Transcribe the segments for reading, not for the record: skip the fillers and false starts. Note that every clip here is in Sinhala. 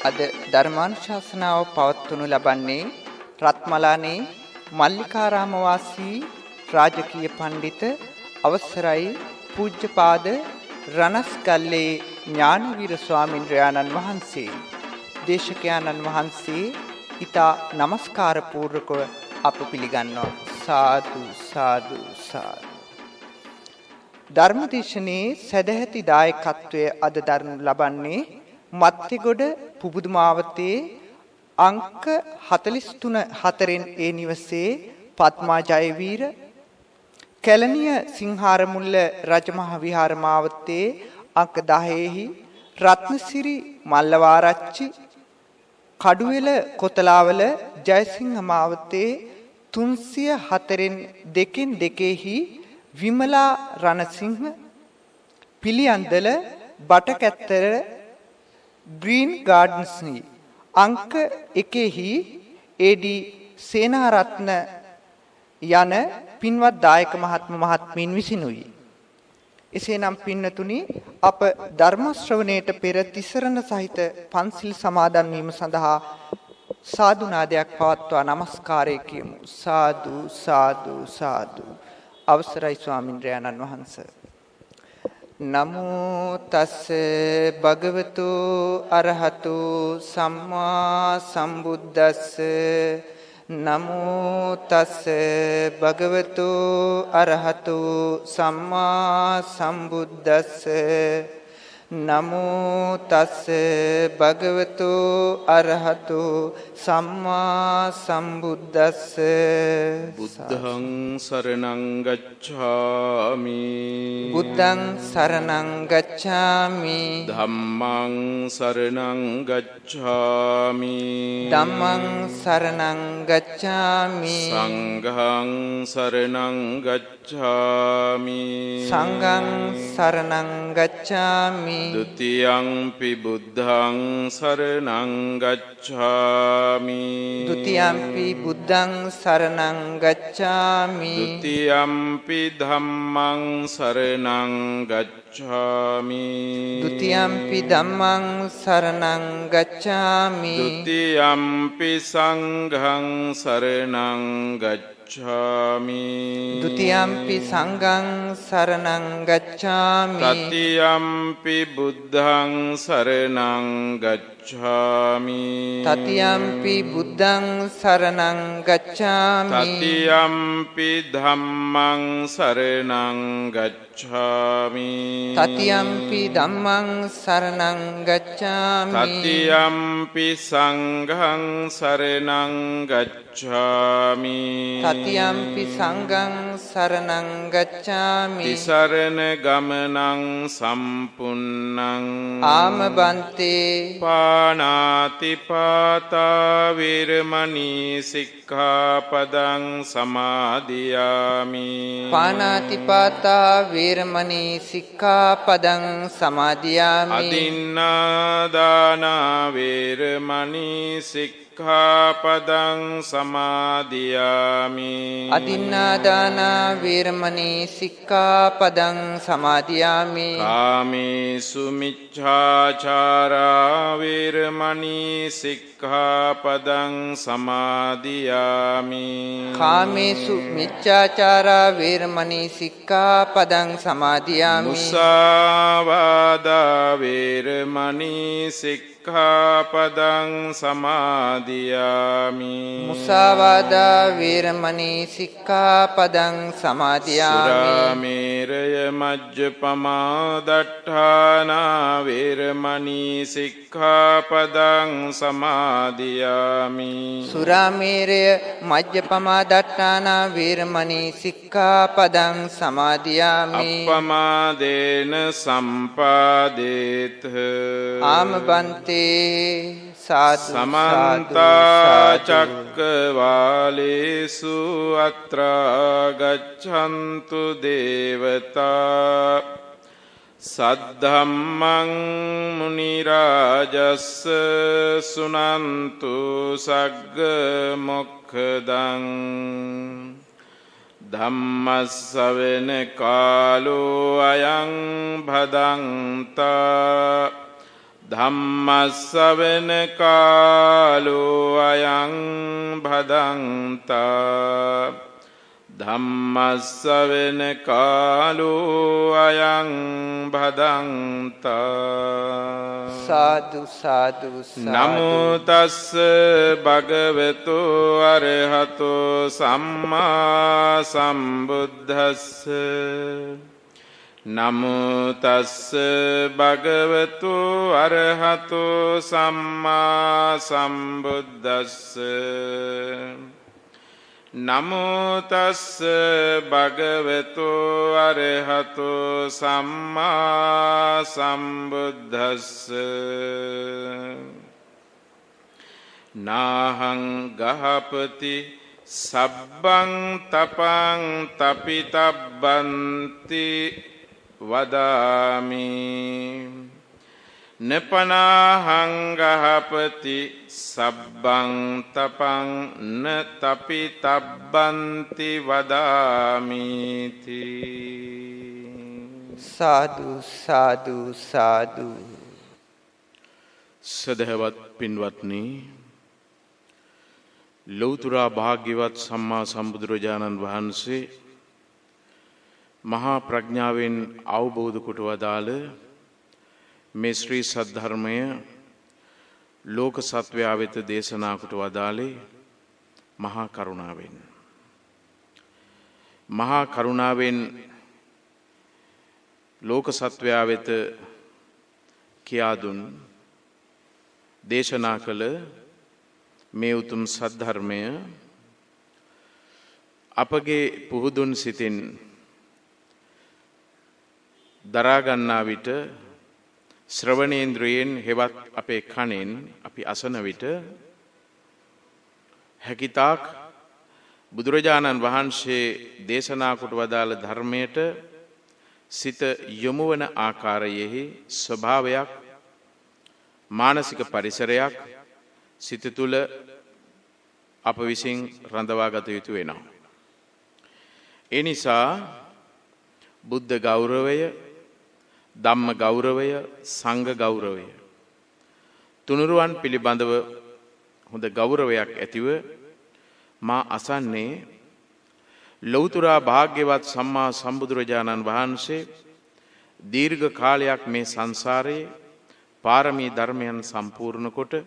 අද ධර්මානුශාසනාව පවත්වනු ලබන්නේ රත්මලානේ මල්ලිකාරාම වාසී රාජකීය පඬිත අවසරයි පූජ්‍යපාද රණස්කල්ලේ ඥානවීර ස්වාමින්ද්‍රයාණන් වහන්සේ. දේශකයාණන් වහන්සේ ඊතා নমස්කාර පූර්වකව අප පිළිගන්නවා. සාදු සාදු සාදු. ධර්මදේශනේ සදැහැති දායකත්වයේ අද දරනු ලබන්නේ මත්තිගොඩ පුබුදු මාවතේ අංක 43 4 ඒ නිවසේ පත්මා ජයවීර, කැලණිය සිංහාරමුල්ල රජමහා විහාර මාවතේ අංක 10 රත්නසිරි මල්ලවාරච්චි, කඩුවෙල කොතලාවල ජයසිංහ මාවතේ 304 2 විමලා රණසිංහ, පිළියන්දල බටකැත්තර ග්‍රීන් ගාඩන්ස් අංක 1 AD සේනාරත්න යන පින්වත් දායක මහත්මීන් විසිනුයි. එසේනම් පින්නතුනි, අප ධර්ම ශ්‍රවණයට පෙර තිසරණ සහිත පන්සිල් සමාදන් වීම සඳහා සාදු නාදයක් පවත්වා නමස්කාරය කියමු. සාදු සාදු සාදු. අවසරයි ස්වාමින්ද්‍රයාණන් වහන්සේ. නමෝ තස් භගවතු අරහතු සම්මා සම්බුද්දස්ස. නමෝ තස් භගවතු අරහතු සම්මා සම්බුද්දස්ස. නමෝ තස් භගවතු අරහතු සම්මා සම්බුද්දස්ස. බුද්ධං සරණං ගච්ඡාමි. බුද්ධං සරණං ගච්ඡාමි. ධම්මං සරණං ගච්ඡාමි. ධම්මං සරණං ගච්ඡාමි. සංඝං සරණං ගච්ඡාමි. සංඝං සරණං ගච්ඡාමි. ဒ ුතියංපි බුද්ධං සරණං ගච්ඡාමි. ဒ ුතියංපි බුද්ධං සරණං ගච්ඡාමි. ဒ ුතියංපි ධම්මං සරණං ගච්ඡාමි. ဒ ුතියංපි ධම්මං සරණං ගච්ඡාමි. ဒ ුතියංපි සංඝං සරණං ගච්ඡාමි. ဒ ුතියංපි සංඝං සරණං ගච්ඡාමි. තතියම්පි බුද්ධං සරණං ගච්ඡාමි. තතියම්පි බුද්ධං සරණං ගච්ඡාමි. තතියම්පි ධම්මං සරණං ගච්ඡාමි. තතියම්පි ධම්මං සරණං ගච්ඡාමි. තතියම්පි සංඝං සරණං ගච්ඡාමි. තතියම්පි සංඝං සරණං ගච්ඡාමි. තිසරණ ගමනං සම්පුන්නං ආමබන්තේ පානාති පාතා වේරමණී සික්ඛාපදං සමාදියාමි. පාණාතිපාතා වේරමණී සික්ඛාපදං සමාදියාමි. අදින්නා දාන වේරමණී සික්ඛාපදං සමාදියාමි. අදින්නාදාන වේරමණී සික්ඛාපදං සමාදියාමි. කාමේසු මිච්ඡාචාරා වේරමණී සික්ඛාපදං සමාදියාමි. කාමේසු මිච්ඡාචාරා වේරමණී සික්ඛාපදං සමාදියාමි. මුසාවාදා වේරමණී සික්ඛාපදං සමාදියාමි. මුසාවාදා වේරමණී සික්ඛාපදං සමාදියාමි. සුරාමේරය මජ්ජපමා දට්ඨානා වේරමණී සික්ඛාපදං සමාදියාමි. සුරාමේරය මජ්ජපමා දට්ඨානා වේරමණී සික්ඛාපදං සමාදියාමි. අප්පමාදේන සම්පාදේත. ආමබන්තේ සාදු සමන්ත චක්කවාලේසු අත්‍රා ගච්ඡන්තු දේවතා සද්ධම්මං මුනි රාජස්ස සුනන්තු සග්ග මොක්ඛදං ධම්මස්සවෙන කාලෝ අයං භදන්තා ධම්මස්සවෙන කාලෝ අයං භදන්තා ධම්මස්සවෙන කාලෝ අයං භදන්තා සාදු සාදු නමෝ තස්ස භගවතු අරහතෝ සම්මා සම්බුද්දස්ස නමෝ තස්ස භගවතු අරහතෝ සම්මා සම්බුද්දස්ස නමෝ තස්ස භගවතු අරහතෝ සම්මා සම්බුද්දස්ස නාහං ගහපති සබ්බං තපං තපිතබ්බන්ති වදාමි නපනාහං ගහපති සබ්බං තපං න තපිතබ්බන්ති වදාමිති සාදු සාදු සාදු. සදහවත් පින්වත්නි, ලෞතර භාග්‍යවත් සම්මා සම්බුදුරජාණන් වහන්සේ මහා ප්‍රඥාවෙන් අවබෝධ කොට වදාළ මේ ශ්‍රී සද්ධර්මය ලෝක සත්වයා වෙත දේශනා කොට වදාළේ මහා කරුණාවෙන්. මහා කරුණාවෙන් ලෝක සත්වයා වෙත කියා දුන් දේශනා කළ මේ උතුම් සද්ධර්මය අපගේ පුහුදුන් සිතින් දරාගන්නා විට ශ්‍රවණේන්ද්‍රයෙන් හෙවත් අපේ කනෙන් අපි අසන විට හැකිතාක් බුදුරජාණන් වහන්සේ දේශනා කොට වදාළ ධර්මයට සිත යොමු වන ආකාරයෙහි ස්වභාවයක් මානසික පරිසරයක් සිත තුළ අප විසින් රඳවා ගත යුතු වෙනවා. ඒ නිසා බුද්ධ ගෞරවය, ධම්ම ගෞරවය, සංඝ ගෞරවය තුනුරුවන් පිළිබඳව හොඳ ගෞරවයක් ඇතිව මා අසන්නේ ලෞතර භාග්‍යවත් සම්මා සම්බුදුරජාණන් වහන්සේ දීර්ඝ කාලයක් මේ සංසාරයේ පාරමී ධර්මයන් සම්පූර්ණ කොට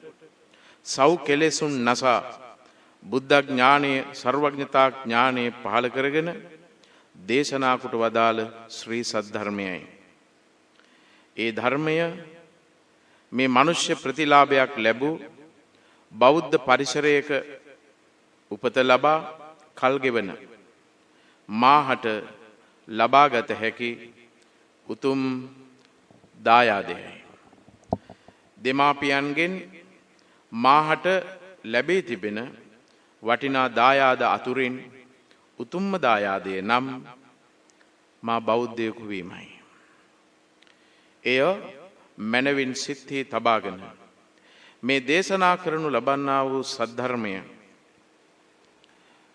සව් කෙලෙසුන් නසා බුද්ධ ඥානයේ සර්වඥතා ඥානයේ පහළ කරගෙන දේශනා කොට වදාළ ශ්‍රී සද්ධර්මයයි. ඒ ධර්මය මේ මනුෂ්‍ය ප්‍රතිලාභයක් ලැබූ බෞද්ධ පරිසරයක උපත ලබා කල්ගෙවන මාහට ලබාගත හැකි උතුම් දායාදයයි. දෙමාපියන්ගෙන් මාහට ලැබී තිබෙන වටිනා දායාද අතුරින් උතුම්ම දායාදය නම් මා බෞද්ධයෙකු වීමයි. එය මනවින් සිත්හි තබාගෙන මේ දේශනා කරනු ලබන්නා වූ සද්ධර්මය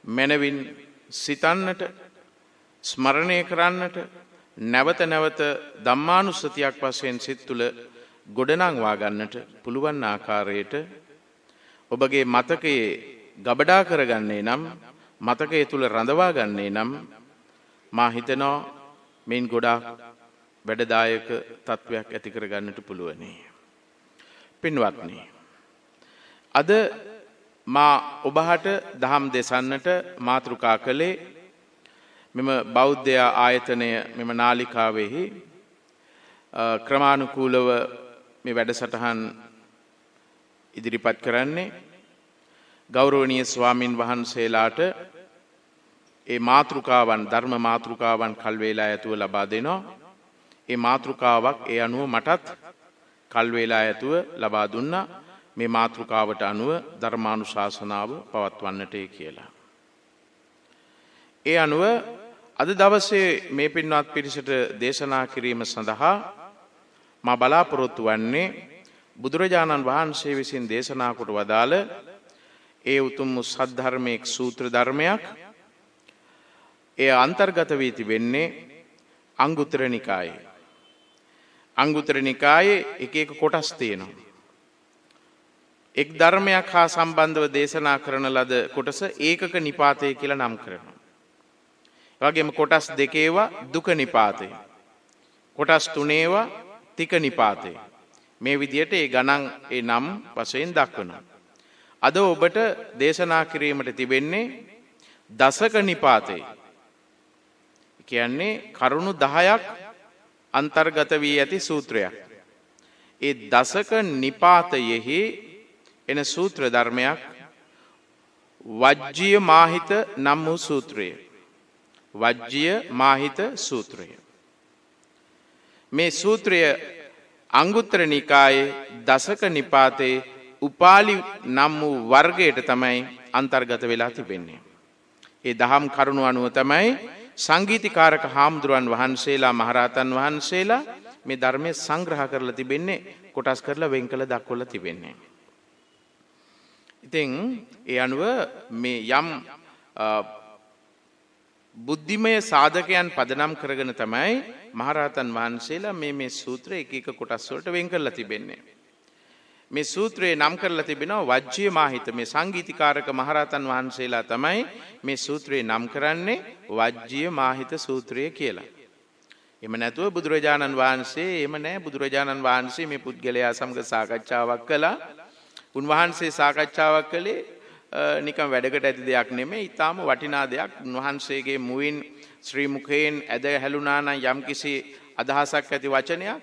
මනවින් සිතන්නට, ස්මරණය කරන්නට, නැවත නැවත ධම්මානුස්සතියක් වශයෙන් සිත් තුළ ගොඩනංවා ගන්නට පුළුවන් ආකාරයට ඔබගේ මතකයේ ගබඩා කරගන්නේ නම්, මතකයේ තුල රඳවා ගන්නේ නම් මා හිතනවා මේන් ගොඩාක් වැඩදායක තත්වයක් ඇති කරගන්නට පුළුවනි. පින්වත්නි, අද මා ඔබහට දහම් දෙසන්නට මාතෘකා කළේ මෙම බෞද්ධ ආයතනය මෙම නාලිකාවෙහි ක්‍රමානුකූලව මේ වැඩසටහන් ඉදිරිපත් කරන්නේ ගෞරවනීය ස්වාමින් වහන්සේලාට ඒ මාතෘකාවන්, ධර්ම මාතෘකාවන් කල් වේලා ඇතුව ලබා දෙනවා. ඒ මාතෘකාවක් ඒ අනුව මටත් කල් වේලා ඇතුව ලබා දුන්නා. මේ මාතෘකාවට අනුව ධර්මානුශාසනාව පවත්වන්නටයි කියලා. ඒ අනුව අද දවසේ මේ පින්වත් පිරිසට දේශනා කිරීම සඳහා මා බලාපොරොත්තු වන්නේ බුදුරජාණන් වහන්සේ විසින් දේශනා කොට වදාළ ඒ උතුම් සද්ධර්මයේ සූත්‍ර ධර්මයක්. එය අන්තර්ගත වී තිබෙන්නේ අංගුත්තර නිකායේ. අංගුත්තර නිකායේ එක එක කොටස් තියෙනවා. එක් ධර්මයක් හා සම්බන්ධව දේශනා කරන ලද කොටස ඒකක නිපාතය කියලා නම් කරනවා. ඒ වගේම කොටස් දෙකේවා දුක නිපාතය. කොටස් තුනේවා තික නිපාතය. මේ විදිහට ඒ ගණන් ඒ නම් වශයෙන් දක්වනවා. අද ඔබට දේශනා කිරීමට තිබෙන්නේ දසක නිපාතේ. කියන්නේ කරුණු 10ක් අන්තර්ගත වී ඇති සූත්‍රයක්. ඒ දසක නිපාතයෙහි එන සූත්‍ර ධර්මයක් වජ්ජීය මාහිත නම් වූ සූත්‍රය. වජ්ජීය මාහිත සූත්‍රය. මේ සූත්‍රය අංගුත්තර නිකායේ දසක නිපාතේ උපාලි නම් වූ වර්ගයට තමයි අන්තර්ගත වෙලා තිබෙන්නේ. ඒ දහම් කරුණු අනුව තමයි සංගීතීකාරක හාමුදුරුවන් වහන්සේලා මහරහතන් වහන්සේලා මේ ධර්මයේ සංග්‍රහ කරලා තිබෙන්නේ, කොටස් කරලා වෙන් කළ දක්වලා තිබෙන්නේ. ඉතින් ඒ අනුව මේ යම් බුද්ධිමය සාධකයන් පදනම් කරගෙන තමයි මහරහතන් වහන්සේලා මේ සූත්‍ර එක එක කොටස් වලට වෙන් කරලා තිබෙන්නේ. මේ සූත්‍රයේ නම් කරලා තිබෙනවා වජ්ජීය මාහිත. මේ සංගීතීකාරක මහරහතන් වහන්සේලා තමයි මේ සූත්‍රයේ නම් කරන්නේ වජ්ජීය මාහිත සූත්‍රය කියලා. එහෙම නැතුව බුදුරජාණන් වහන්සේ එහෙම නැහැ. බුදුරජාණන් වහන්සේ මේ පුද්ගලයා සමග සාකච්ඡාවක් කළා. උන්වහන්සේ සාකච්ඡාවක් කළේ නිකම් වැඩකට ඇති දෙයක් නෙමෙයි. ඊටාම වටිනා දෙයක්. උන්වහන්සේගේ මුවින් ශ්‍රී මුඛයෙන් ඇද හැලුණා නම් යම්කිසි අදහසක් ඇති වචනයක්,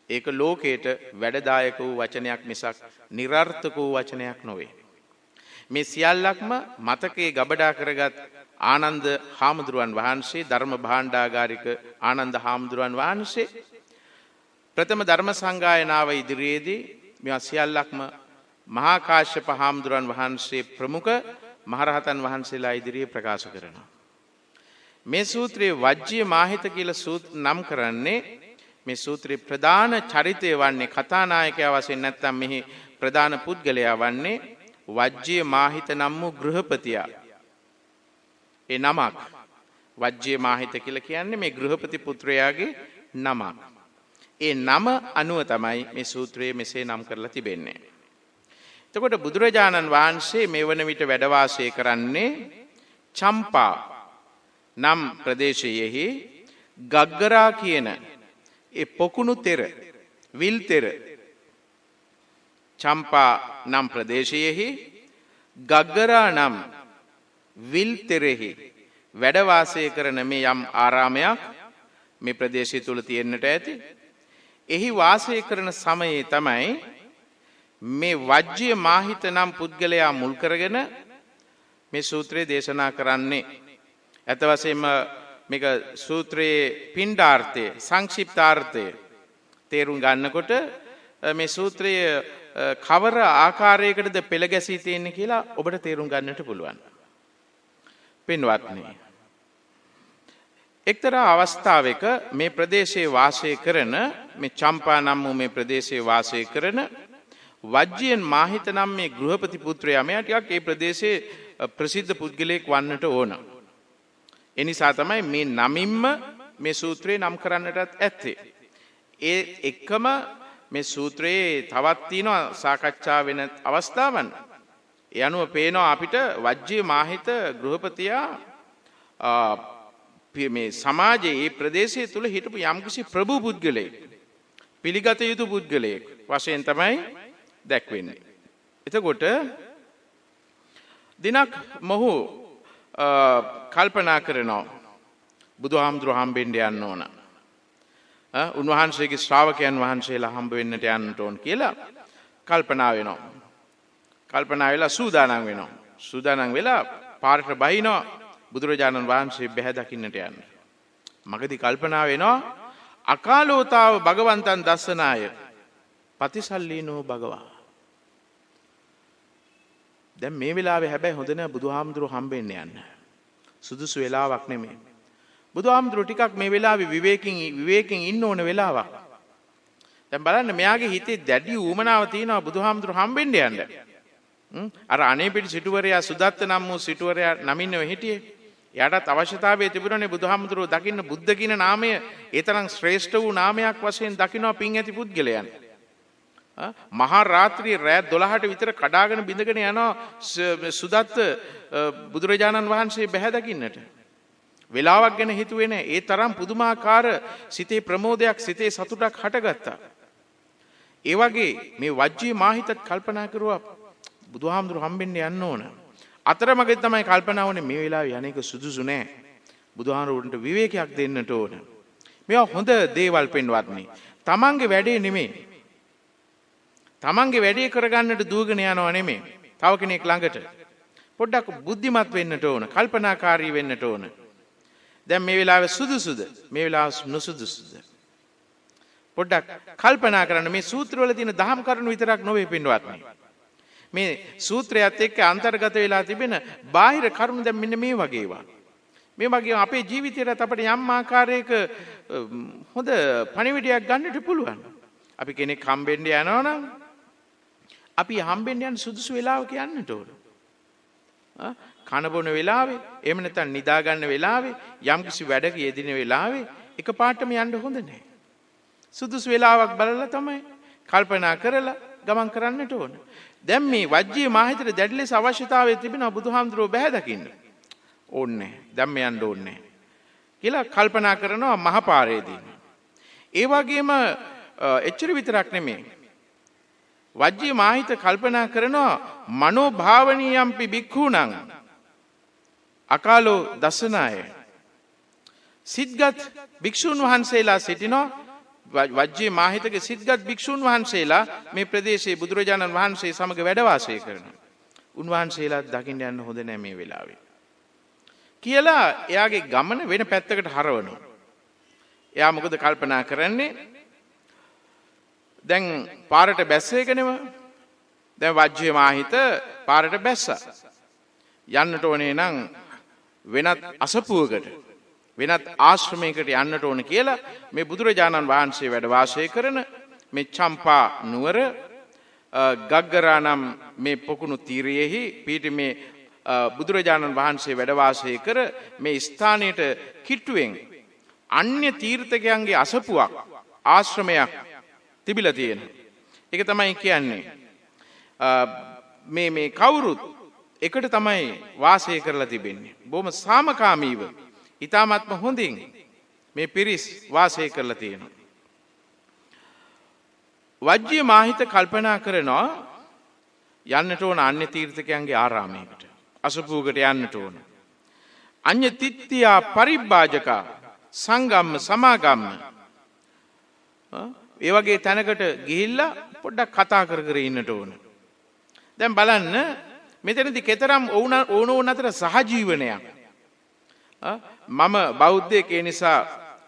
ඒක ලෝකයට වැඩදායක වූ වචනයක් මිසක් නිර්ර්ථක වූ වචනයක් නොවේ. මේ සියල්ලක්ම මතකයේ ගබඩා කරගත් ආනන්ද හාමුදුරුවන් වහන්සේ, ධර්ම භාණ්ඩාගාරික ආනන්ද හාමුදුරුවන් වහන්සේ ප්‍රථම ධර්ම සංගායනාව ඉදිරියේදී මේවා සියල්ලක්ම මහා කාශ්‍යප හාමුදුරුවන් වහන්සේ ප්‍රමුඛ මහරහතන් වහන්සේලා ඉදිරියේ ප්‍රකාශ කරනවා. මේ සූත්‍රයේ වජ්ජීය මාහිත කියලා නම් කරන්නේ මේ සූත්‍රයේ ප්‍රධාන චරිතය වන්නේ, කතානායකයා වශයෙන් නැත්නම් මෙහි ප්‍රධාන පුද්ගලයා වන්නේ වජ්ජීය මාහිත නම් වූ ගෘහපතියා. ඒ නමක් වජ්ජීය මාහිත කියලා කියන්නේ මේ ගෘහපති පුත්‍රයාගේ නමක්. ඒ නම අනුව තමයි මේ සූත්‍රයේ මෙසේ නම් කරලා තිබෙන්නේ. එතකොට බුදුරජාණන් වහන්සේ මේ වන විට වැඩ වාසය කරන්නේ චම්පා නම් ප්‍රදේශයෙහි ගග්ගරා කියන ඒ පොකුණු තෙර, විල් තෙර, චම්පා නම් ප්‍රදේශයෙහි ගග්ගරා නම් විල් තෙරෙහි වැඩ වාසය කරන මේ යම් ආරාමයක් මේ ප්‍රදේශය තුල තියෙන්නට ඇති. එහි වාසය කරන සමයේ තමයි මේ වජ්ජීය මාහිත නම් පුද්ගලයා මුල් කරගෙන මේ සූත්‍රය දේශනා කරන්නේ. ඇත්ත වශයෙන්ම මේක සූත්‍රයේ පිණ්ඩාර්ථය, සංක්ෂිප්තාර්ථය තේරුම් ගන්නකොට මේ සූත්‍රයේ කවර ආකාරයකටද පෙළ ගැසී තියෙන්නේ කියලා ඔබට තේරුම් ගන්නට පුළුවන්. පින්වත්නි, එක්තරා අවස්ථාවක මේ ප්‍රදේශයේ වාසය කරන මේ චම්පා නම් වූ මේ ප්‍රදේශයේ වාසය කරන වජ්ජීයන් මාහිත නම් මේ ගෘහපති පුත්‍රයා මෙයා ටිකක් ඒ ප්‍රදේශයේ ප්‍රසිද්ධ පුද්ගලයෙක් වන්නට ඕන. ඒ නිසා තමයි මේ නමින්ම මේ සූත්‍රය නම් කරන්නටත් ඇත්තේ. ඒ එක්කම මේ සූත්‍රයේ තවත් තියෙනවා සාකච්ඡා වෙන අවස්ථාවන්. ඒ අනුව පේනවා අපිට වජ්ජීය මාහිත ගෘහපතියා මේ සමාජයේ මේ ප්‍රදේශය තුල හිටපු යම්කිසි ප්‍රභූ පුද්ගලයෙක්, පිළිගත යුතු පුද්ගලයෙක් වශයෙන් තමයි දැක්වෙන්නේ. එතකොට දිනක් මොහු කල්පනා කරනවා බුදුහාමුදුරුවෝ හම්බෙන්න යන්න ඕන. උන්වහන්සේගේ ශ්‍රාවකයන් වහන්සේලා හම්බ වෙන්නට යන්නට ඕන කියලා කල්පනා වෙනවා. කල්පනා වෙලා සූදානම් වෙනවා. සූදානම් වෙලා පාරට බහිනවා බුදුරජාණන් වහන්සේ බැහැ දකින්නට යන්න. මගදී කල්පනා වෙනවා අකාලෝතාව භගවන්තං දස්සනාය පතිසල්ලීනෝ භගවා. දැන් මේ වෙලාවේ හැබැයි හොඳ නෑ බුදුහාමුදුරුවෝ හම්බෙන්න යන්න. සුදුසු වෙලාවක් නෙමෙයි. බුදුහාමුදුරුවෝ ටිකක් මේ වෙලාවේ විවේකයෙන් ඉන්න ඕන වෙලාවක්. දැන් බලන්න මෙයාගේ හිතේ දැඩි ඌමනාව තියෙනවා බුදුහාමුදුරුවෝ හම්බෙන්න යන්න. අර අනේපිට සිටුවරයා සුදත්ත නම් වූ සිටුවරයා නමින්නව හිටියේ. එයාටත් අවශ්‍යතාවය තිබුණනේ බුදුහාමුදුරුවෝ දකින්න බුද්ධ කියන නාමය ඒ තරම් ශ්‍රේෂ්ඨ වූ නාමයක් වශයෙන් දකිනවා පින් ඇති පුද්ගලයන්. මහා රාත්‍රියේ රෑ 12ට විතර කඩාගෙන බිඳගෙන යනවා සුදත්ත බුදුරජාණන් වහන්සේ බැහැ දකින්නට. වෙලාවක් ගැන හිතුවේ නැහැ. ඒ තරම් පුදුමාකාර සිතේ ප්‍රමෝදයක් සිතේ සතුටක් හටගත්තා. ඒ වගේ මේ වජ්ජී මාහිතත් කල්පනා කරුවා බුදුහාමුදුරුවෝ හම්බෙන්න යන්න ඕන. අතරමඟ තමයි කල්පනා වුණේ මේ වෙලාවේ යන්නේක සුදුසු නෑ. බුදුහාමුදුරුවන්ට විවේකයක් දෙන්නට ඕන. මේවා හොඳ දේවල් පෙන්වත්නි. තමන්ගේ වැඩේ නෙමෙයි. තමන්ගේ වැඩේ කරගන්නට දුවගෙන යනවා නෙමෙයි. තව කෙනෙක් ළඟට. පොඩ්ඩක් බුද්ධිමත් වෙන්නට ඕන. කල්පනාකාරී වෙන්නට ඕන. දැන් මේ වෙලාවේ සුදුසුද? මේ වෙලාව නුසුදුසුද? පොඩ්ඩක් කල්පනා කරන්න. මේ සූත්‍රවල තියෙන දහම් කරුණු විතරක් නොවේ පින්වත්නි. මේ සූත්‍රයත් එක්ක අන්තර්ගත වෙලා තිබෙන බාහිර කරුණු දැන් මෙන්න මේ වගේ ඒවා. මේ වගේ අපේ ජීවිතේට අපිට යම් ආකාරයක හොඳ පණිවිඩයක් ගන්නට පුළුවන්. අපි කෙනෙක් හම්බෙන්න යනවා නම් අපි හම්බෙන්න යන සුදුසු වෙලාවක යන්නට ඕන. කන බොන වෙලාවේ, එහෙම නැත්නම් නිදා ගන්න වෙලාවේ, යම්කිසි වැඩක යෙදින වෙලාවේ එකපාරටම යන්න හොඳ නැහැ. සුදුසු වෙලාවක් බලලා තමයි කල්පනා කරලා ගමන් කරන්නට ඕන. දැන් මේ වජ්ජී මාහිතට දැඩි ලෙස අවශ්‍යතාවය තිබෙනවා බුදුහාමුදුරුවෝ බැහැ දකින්න. ඕන්නේ. දැන් මේ යන්න ඕනේ. කියලා කල්පනා කරනවා මහපාරේදී. ඒ වගේම එච්චර විතරක් නෙමෙයි. වජ්ජී මාහිත කල්පනා කරනවා මනෝභාවනීයම්පි භික්ඛූණං අකාලෝ දසනාය. සිද්ගත් භික්ෂුන් වහන්සේලා සිටිනවා. වජ්ජී මාහිතගේ සිද්ගත් භික්ෂුන් වහන්සේලා මේ ප්‍රදේශයේ බුදුරජාණන් වහන්සේ සමග වැඩ වාසය කරනවා. උන්වහන්සේලා දකින්න යන්න හොඳ නැහැ මේ වෙලාවේ. කියලා එයාගේ ගමන වෙන පැත්තකට හරවනවා. එයා මොකද කල්පනා කරන්නේ? දැන් පාරට බැස්සේකනෙම. දැන් වජ්ජී මාහිත පාරට බැස්සා. යන්නට ඕනේ නම් වෙනත් අසපුවකට වෙනත් ආශ්‍රමයකට යන්නට ඕන කියලා මේ බුදුරජාණන් වහන්සේ වැඩ වාසය කරන මේ චම්පා නුවර ගග්ගරා නම් මේ පොකුණු තීරයෙහි පිහිටි මේ බුදුරජාණන් වහන්සේ වැඩ වාසය කර මේ ස්ථානයට කිට්ටුවෙන් අන්‍ය තීර්ථකයන්ගේ අසපුවක් ආශ්‍රමයක් තිබිලා තියෙනවා. ඒක තමයි කියන්නේ මේ කවුරුත් එකට තමයි වාසය කරලා තිබෙන්නේ. බොහොම සාමකාමීව ඊ타ත්ම හොඳින් මේ පිරිස් වාසය කරලා තියෙනවා. වජ්ජී මාහිත කල්පනා කරනවා යන්නට ඕන අන්‍ය තීර්ථකයන්ගේ ආරාමයකට. අසපුවකට යන්නට ඕන. අඤ්ඤ තිත්ත්‍යා පරිබ්බාජකා සංගම්ම සමාගම්ම. ඒ වගේ තැනකට ගිහිල්ලා පොඩ්ඩක් කතා කර කර ඉන්නට ඕන. දැන් බලන්න මෙතනදී කතරම් ඕනෝන් අතර සහජීවනයක්. මම බෞද්ධයෙක් ඒ නිසා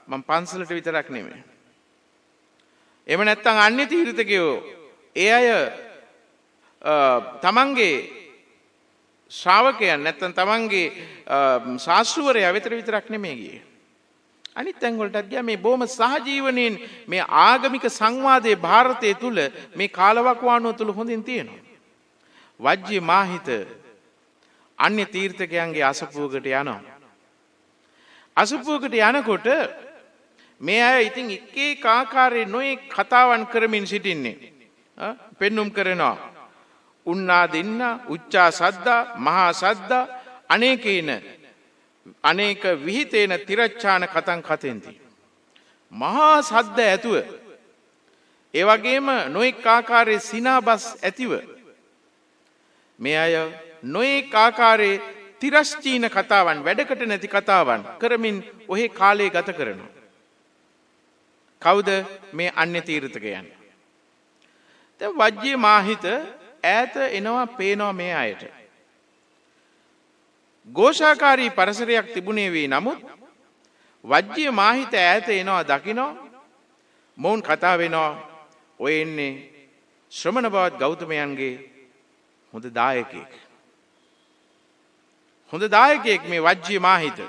මම පන්සලට විතරක් නෙමෙයි. එහෙම නැත්නම් අන්‍ය තීර්ථකයෝ ඒ අය තමන්ගේ ශ්‍රාවකයන් නැත්නම් තමන්ගේ ශාස්ත්‍රවරයා වෙතර විතරක් නෙමෙයි ගියේ. අනිත් තැන් වලටත් ගියා. මේ බොහොම සහජීවණයෙන් මේ ආගමික සංවාදයේ ಭಾರತයේ තුල මේ කාලවකවානුව තුල හොඳින් තියෙනවා. වජ්ජී මාහිත අන්‍ය තීර්ථකයන්ගේ අසපුවකට යනවා. අසපුවකට යනකොට මේ අය ඉතින් එක එක ආකාරයේ නොයේ කතාවන් කරමින් සිටින්නේ. පෙන්눔 කරනවා. උන්නා දෙන්න, උච්චා සද්දා, මහා සද්දා, අනේක විහිතේන තිරච්ඡාන කතං කතෙන්ති. මහා සද්ද ඇතුව ඒ වගේම නොඑක ආකාරයේ සිනාබස් ඇතිව මේ අය නොඑක ආකාරයේ තිරස්චීන කතාවන් වැඩකට නැති කතාවන් කරමින් ඔහේ කාලය ගත කරනවා. කවුද මේ අන්‍ය තීර්ථකයන්? දැන් වජ්ජී මාහිත ඈත එනවා පේනවා මේ අයට. ഘോഷාකාරී පරිසරයක් තිබුණේ වේ. නමුත් වජ්ජී මාහිත ඈත එනවා දකිනවා. මොවුන් කතා වෙනවා. ඔය එන්නේ ශ්‍රමණ බවත් ගෞතමයන්ගේ හොඳ දායකයෙක්. හොඳ දායකයෙක් මේ වජ්ජී මාහිත.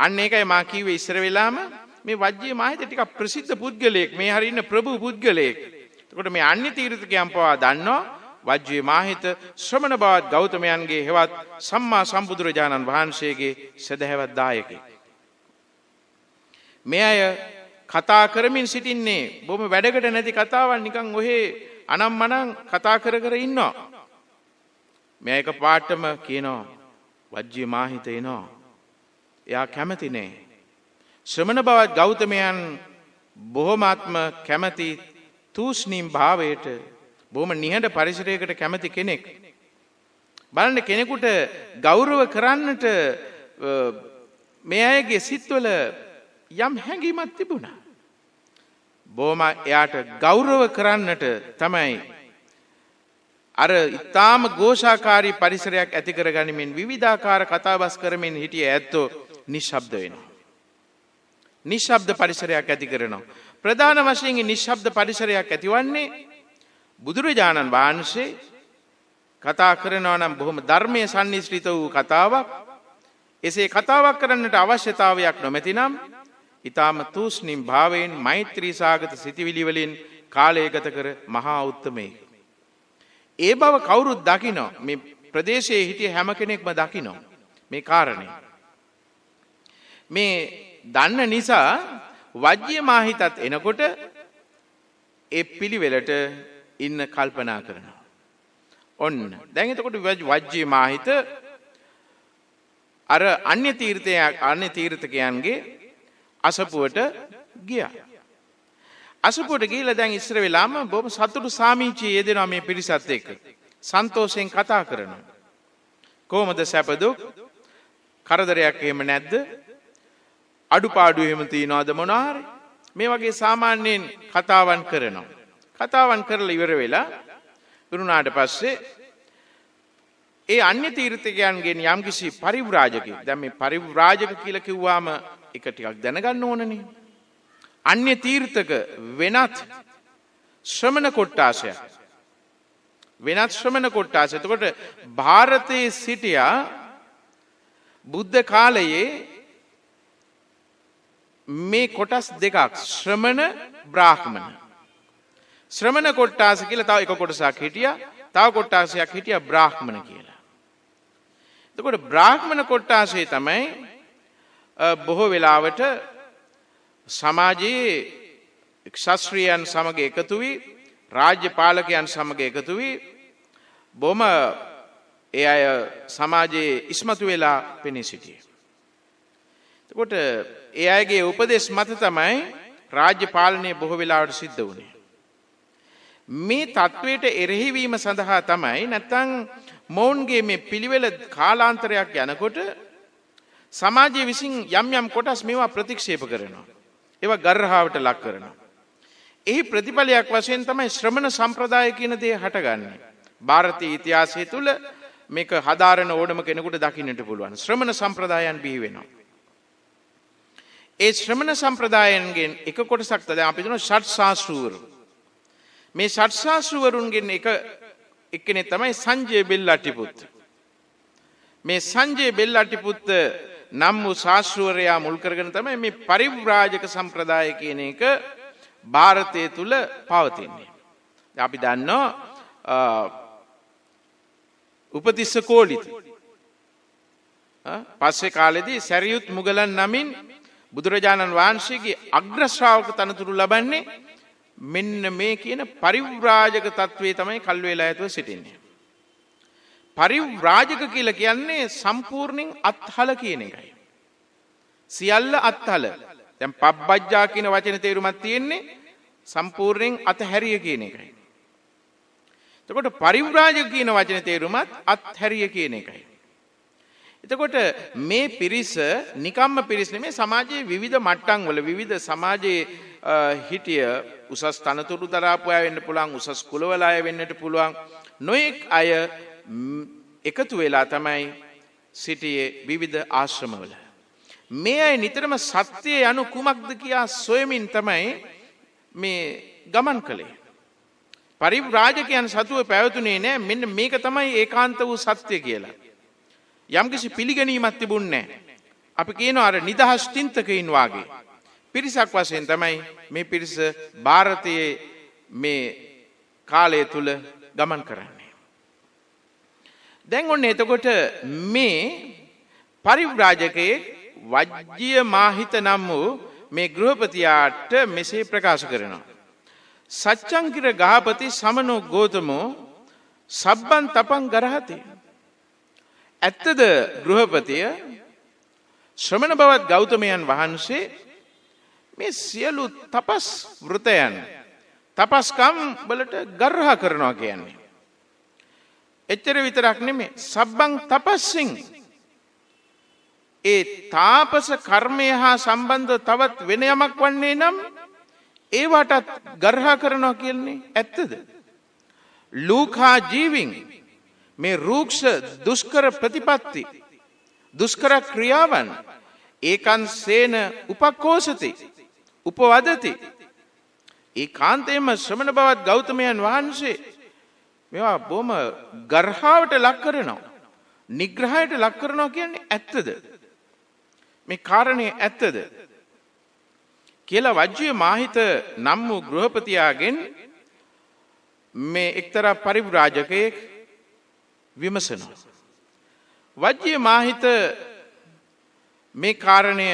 අන්න ඒකයි මා කිව්වේ ඉස්සර වෙලාම මේ වජ්ජී මාහිත ටිකක් ප්‍රසිද්ධ පුද්ගලයෙක්. මේ හරිය ඉන්න ප්‍රභු පුද්ගලයෙක්. එතකොට මේ අන්‍ය තීර්ථකයන් පවා දන්නවා වජ්ජේ මාහිත ශ්‍රමණ බවත් ගෞතමයන්ගේ හෙවත් සම්මා සම්බුදුරජාණන් වහන්සේගේ සදහැවත් දායකයෙක්. මේ අය කතා කරමින් සිටින්නේ බොහොම වැඩකට නැති කතාවක් නිකන් ඔහේ අනම්මනම් කතා කර කර ඉන්නවා. මේ එක පාටම කියනවා වජ්ජේ මාහිත එනවා. එයා කැමති නෑ. ශ්‍රමණ බවත් ගෞතමයන් බොහොමත්ම කැමති තූෂ්ණීම් භාවයට බොහොම නිහඬ පරිසරයකට කැමති කෙනෙක්. බලන්න කෙනෙකුට ගෞරව කරන්නට මේ අයගේ සිත්වල යම් හැඟීමක් තිබුණා. බොහොම එයාට ගෞරව කරන්නට තමයි අර ඊටාම ഘോഷාකාරී පරිසරයක් ඇති කරගනිමින් විවිධාකාර කතාබස් කරමින් හිටිය ඇත්තෝ නිශ්ශබ්ද වෙනවා. නිශ්ශබ්ද පරිසරයක් ඇති කරනවා. ප්‍රධාන වශයෙන් නිශ්ශබ්ද පරිසරයක් ඇතිවන්නේ බුදුරජාණන් වහන්සේ කතා කරනවා නම් බොහොම ධර්මයේ සම්නිශ්‍රිත වූ කතාවක්. එසේ කතාවක් කරන්නට අවශ්‍යතාවයක් නොමැතිනම් ඊටාම තූෂ්ණීම් භාවයෙන් මෛත්‍රී සාගත සිටිවිලි වලින් කාලය ගත කර මහා උත්තමයෙක්. ඒ බව කවුරුත් දකිනවා. මේ ප්‍රදේශයේ හිටිය හැම කෙනෙක්ම දකිනවා මේ කාරණේ. මේ දන්න නිසා වජ්ජේ මාහිතත් එනකොට ඒ පිළිවෙලට ඉන්න කල්පනා කරනවා. ඔන්න දැන් එතකොට වජ්ජේ මාහිත අර අන්‍ය තීර්ථකයන්ගේ අසපුවට ගියා. අසපුවට ගිහිල්ලා දැන් ඉස්සර වෙලාම බොහොම සතුටු සාමීචියේ යෙදෙනවා මේ පිරිසත් එක්ක. සන්තෝෂයෙන් කතා කරනවා. කොහොමද සැප දුක්? කරදරයක් එහෙම නැද්ද? අඩුපාඩු එහෙම තියනවද මොනවා හරි? මේ වගේ සාමාන්‍යයෙන් කතාවන් කරනවා. කතාවන් කරලා ඉවර වෙලා වුණාට පස්සේ ඒ අන්‍ය තීර්ථකයන්ගෙන් යම්කිසි පරිව්‍රාජකෙක්. දැන් මේ පරිව්‍රාජක කියලා කිව්වාම එක ටිකක් දැනගන්න ඕනනේ. අන්‍ය තීර්ථක වෙනත් ශ්‍රමණ කොට්ටාසයක්. වෙනත් ශ්‍රමණ කොට්ටාස. එතකොට ಭಾರತයේ සිටියා බුද්ධ කාලයේ මේ කොටස් දෙකක් ශ්‍රමණ බ්‍රාහ්මණ. ශ්‍රමණ කොට්ටාස කියලා තව එක කොටසක් හිටියා. තව කොට්ටාසයක් හිටියා බ්‍රාහ්මණ කියලා. එතකොට බ්‍රාහ්මණ කොට්ටාසේ තමයි බොහෝ වෙලාවට සමාජයේ ශාස්ත්‍රීයයන් සමග එකතු වී රාජ්‍ය පාලකයන් සමග එකතු වී බොහොම ඒ අය සමාජයේ ඉස්මතු වෙලා පෙනී සිටියේ. එතකොට ඒ අයගේ උපදේශ මත තමයි රාජ්‍ය පාලනය බොහෝ වෙලාවට සිද්ධ වුණේ. මේ තත්වයට එරෙහි වීම සඳහා තමයි නැත්නම් මොවුන්ගේ මේ පිළිවෙල කාලාන්තරයක් යනකොට සමාජයේ විසින් යම් යම් කොටස් මේවා ප්‍රතික්ෂේප කරනවා. ඒවා ගර්හාවට ලක් කරනවා. එහි ප්‍රතිඵලයක් වශයෙන් තමයි ශ්‍රමණ සම්ප්‍රදාය කියන දේ හටගන්නේ. ಭಾರತೀಯ ඉතිහාසය තුල මේක හදාරන ඕනම කෙනෙකුට දකින්නට පුළුවන්. ශ්‍රමණ සම්ප්‍රදායන් බිහි වෙනවා. ඒ ශ්‍රමණ සම්ප්‍රදායන්ගෙන් එක කොටසක් තමයි අපි කියනවා ෂට් ශාස්ත්‍රවරු. මේ ෂට් ශාස්ත්‍රවරුන්ගෙන් එක්කෙනෙක් තමයි සංජය බෙල්ලට්ටිපුත්. මේ සංජය බෙල්ලට්ටිපුත් නම් වූ ශාස්ත්‍රවරයා මුල් කරගෙන තමයි මේ පරිව්‍රාජක සම්ප්‍රදාය කියන එක ಭಾರತයේ තුල පවතින්නේ. අපි දන්නවා උපතිස්ස කෝලිත පස්සේ කාලෙදී සැරියුත් මුගලන් නමින් බුදුරජාණන් වහන්සේගේ අග්‍ර ශ්‍රාවක තනතුරු ලබන්නේ මෙන්න මේ කියන පරිව්‍රාජක තත්වයේ තමයි කල් වේලා ඇතුව සිටින්නේ. පරිව්‍රාජක කියලා කියන්නේ සම්පූර්ණයෙන් අත්හල කියන එකයි. සියල්ල අත්හල. දැන් පබ්බජ්ජා කියන වචනේ තේරුමක් තියෙන්නේ සම්පූර්ණයෙන් අතහැරිය කියන එකයි. එතකොට පරිව්‍රාජක කියන වචනේ තේරුමත් අත්හැරිය කියන එකයි. එතකොට මේ පිරිස නිකම්ම පිරිස නෙමෙයි සමාජයේ විවිධ මට්ටම් වල විවිධ සමාජයේ හිටිය උසස් තනතුරු දරාපු අය වෙන්න පුළුවන් උසස් කුලවල අය වෙන්නට පුළුවන් නොඑක් අය එකතු වෙලා තමයි සිටියේ විවිධ ආශ්‍රමවල. මේ අය නිතරම සත්‍ය යනු කුමක්ද කියා සොයමින් තමයි මේ ගමන් කළේ. පරිව්‍රාජකයන් සතුව පැවතුනේ නැහැ මෙන්න මේක තමයි ඒකාන්ත වූ සත්‍ය කියලා. යම්කිසි පිළිගැනීමක් තිබුණේ නැහැ. අපි කියනවා අර නිදහස් චින්තකයින් වාගේ පිරිසක් වශයෙන් තමයි මේ පිරිස ಭಾರತයේ මේ කාලය තුල ගමන් කරන්නේ. දැන් ඔන්න එතකොට මේ පරිව්‍රාජකයේ වජ්ජිය මාහිත නම් වූ මේ ගෘහපතියාට මෙසේ ප්‍රකාශ කරනවා. සච්චංකිර ගාපති සමනෝ ගෝතමෝ සබ්බන් තපං ගරහති. ඇත්තද ගෘහපතිය ශ්‍රමණ බවත් ගෞතමයන් වහන්සේ මේ සියලු තපස් වෘතයන් තපස්කම් වලට ගර්හ කරනවා කියන්නේ. එච්චර විතරක් නෙමෙයි සබ්බං තපස්සින් ඒ තාපස කර්මය හා සම්බන්ධ තවත් වෙන යමක් වන්නේ නම් ඒවටත් ගර්හ කරනවා කියන්නේ ඇත්තද? ලූකා ජීවින් මේ රූක්ෂ දුෂ්කර ප්‍රතිපත්ති දුෂ්කර ක්‍රියාවන් ඒකන් සේන උපකෝසති උපවදති. ඒ කාන්තේම ශ්‍රමණ බවත් ගෞතමයන් වහන්සේ මේවා බොහොම ගර්හාවට ලක් කරනවා නිග්‍රහයට ලක් කරනවා කියන්නේ ඇත්තද? මේ කාරණේ ඇත්තද කියලා වජ්ජිය මාහිත නම් වූ ගෘහපතියාගෙන් මේ එක්තරා පරිව්‍රාජකයෙක් විමසනවා. වජ්ජිය මාහිත මේ කාරණය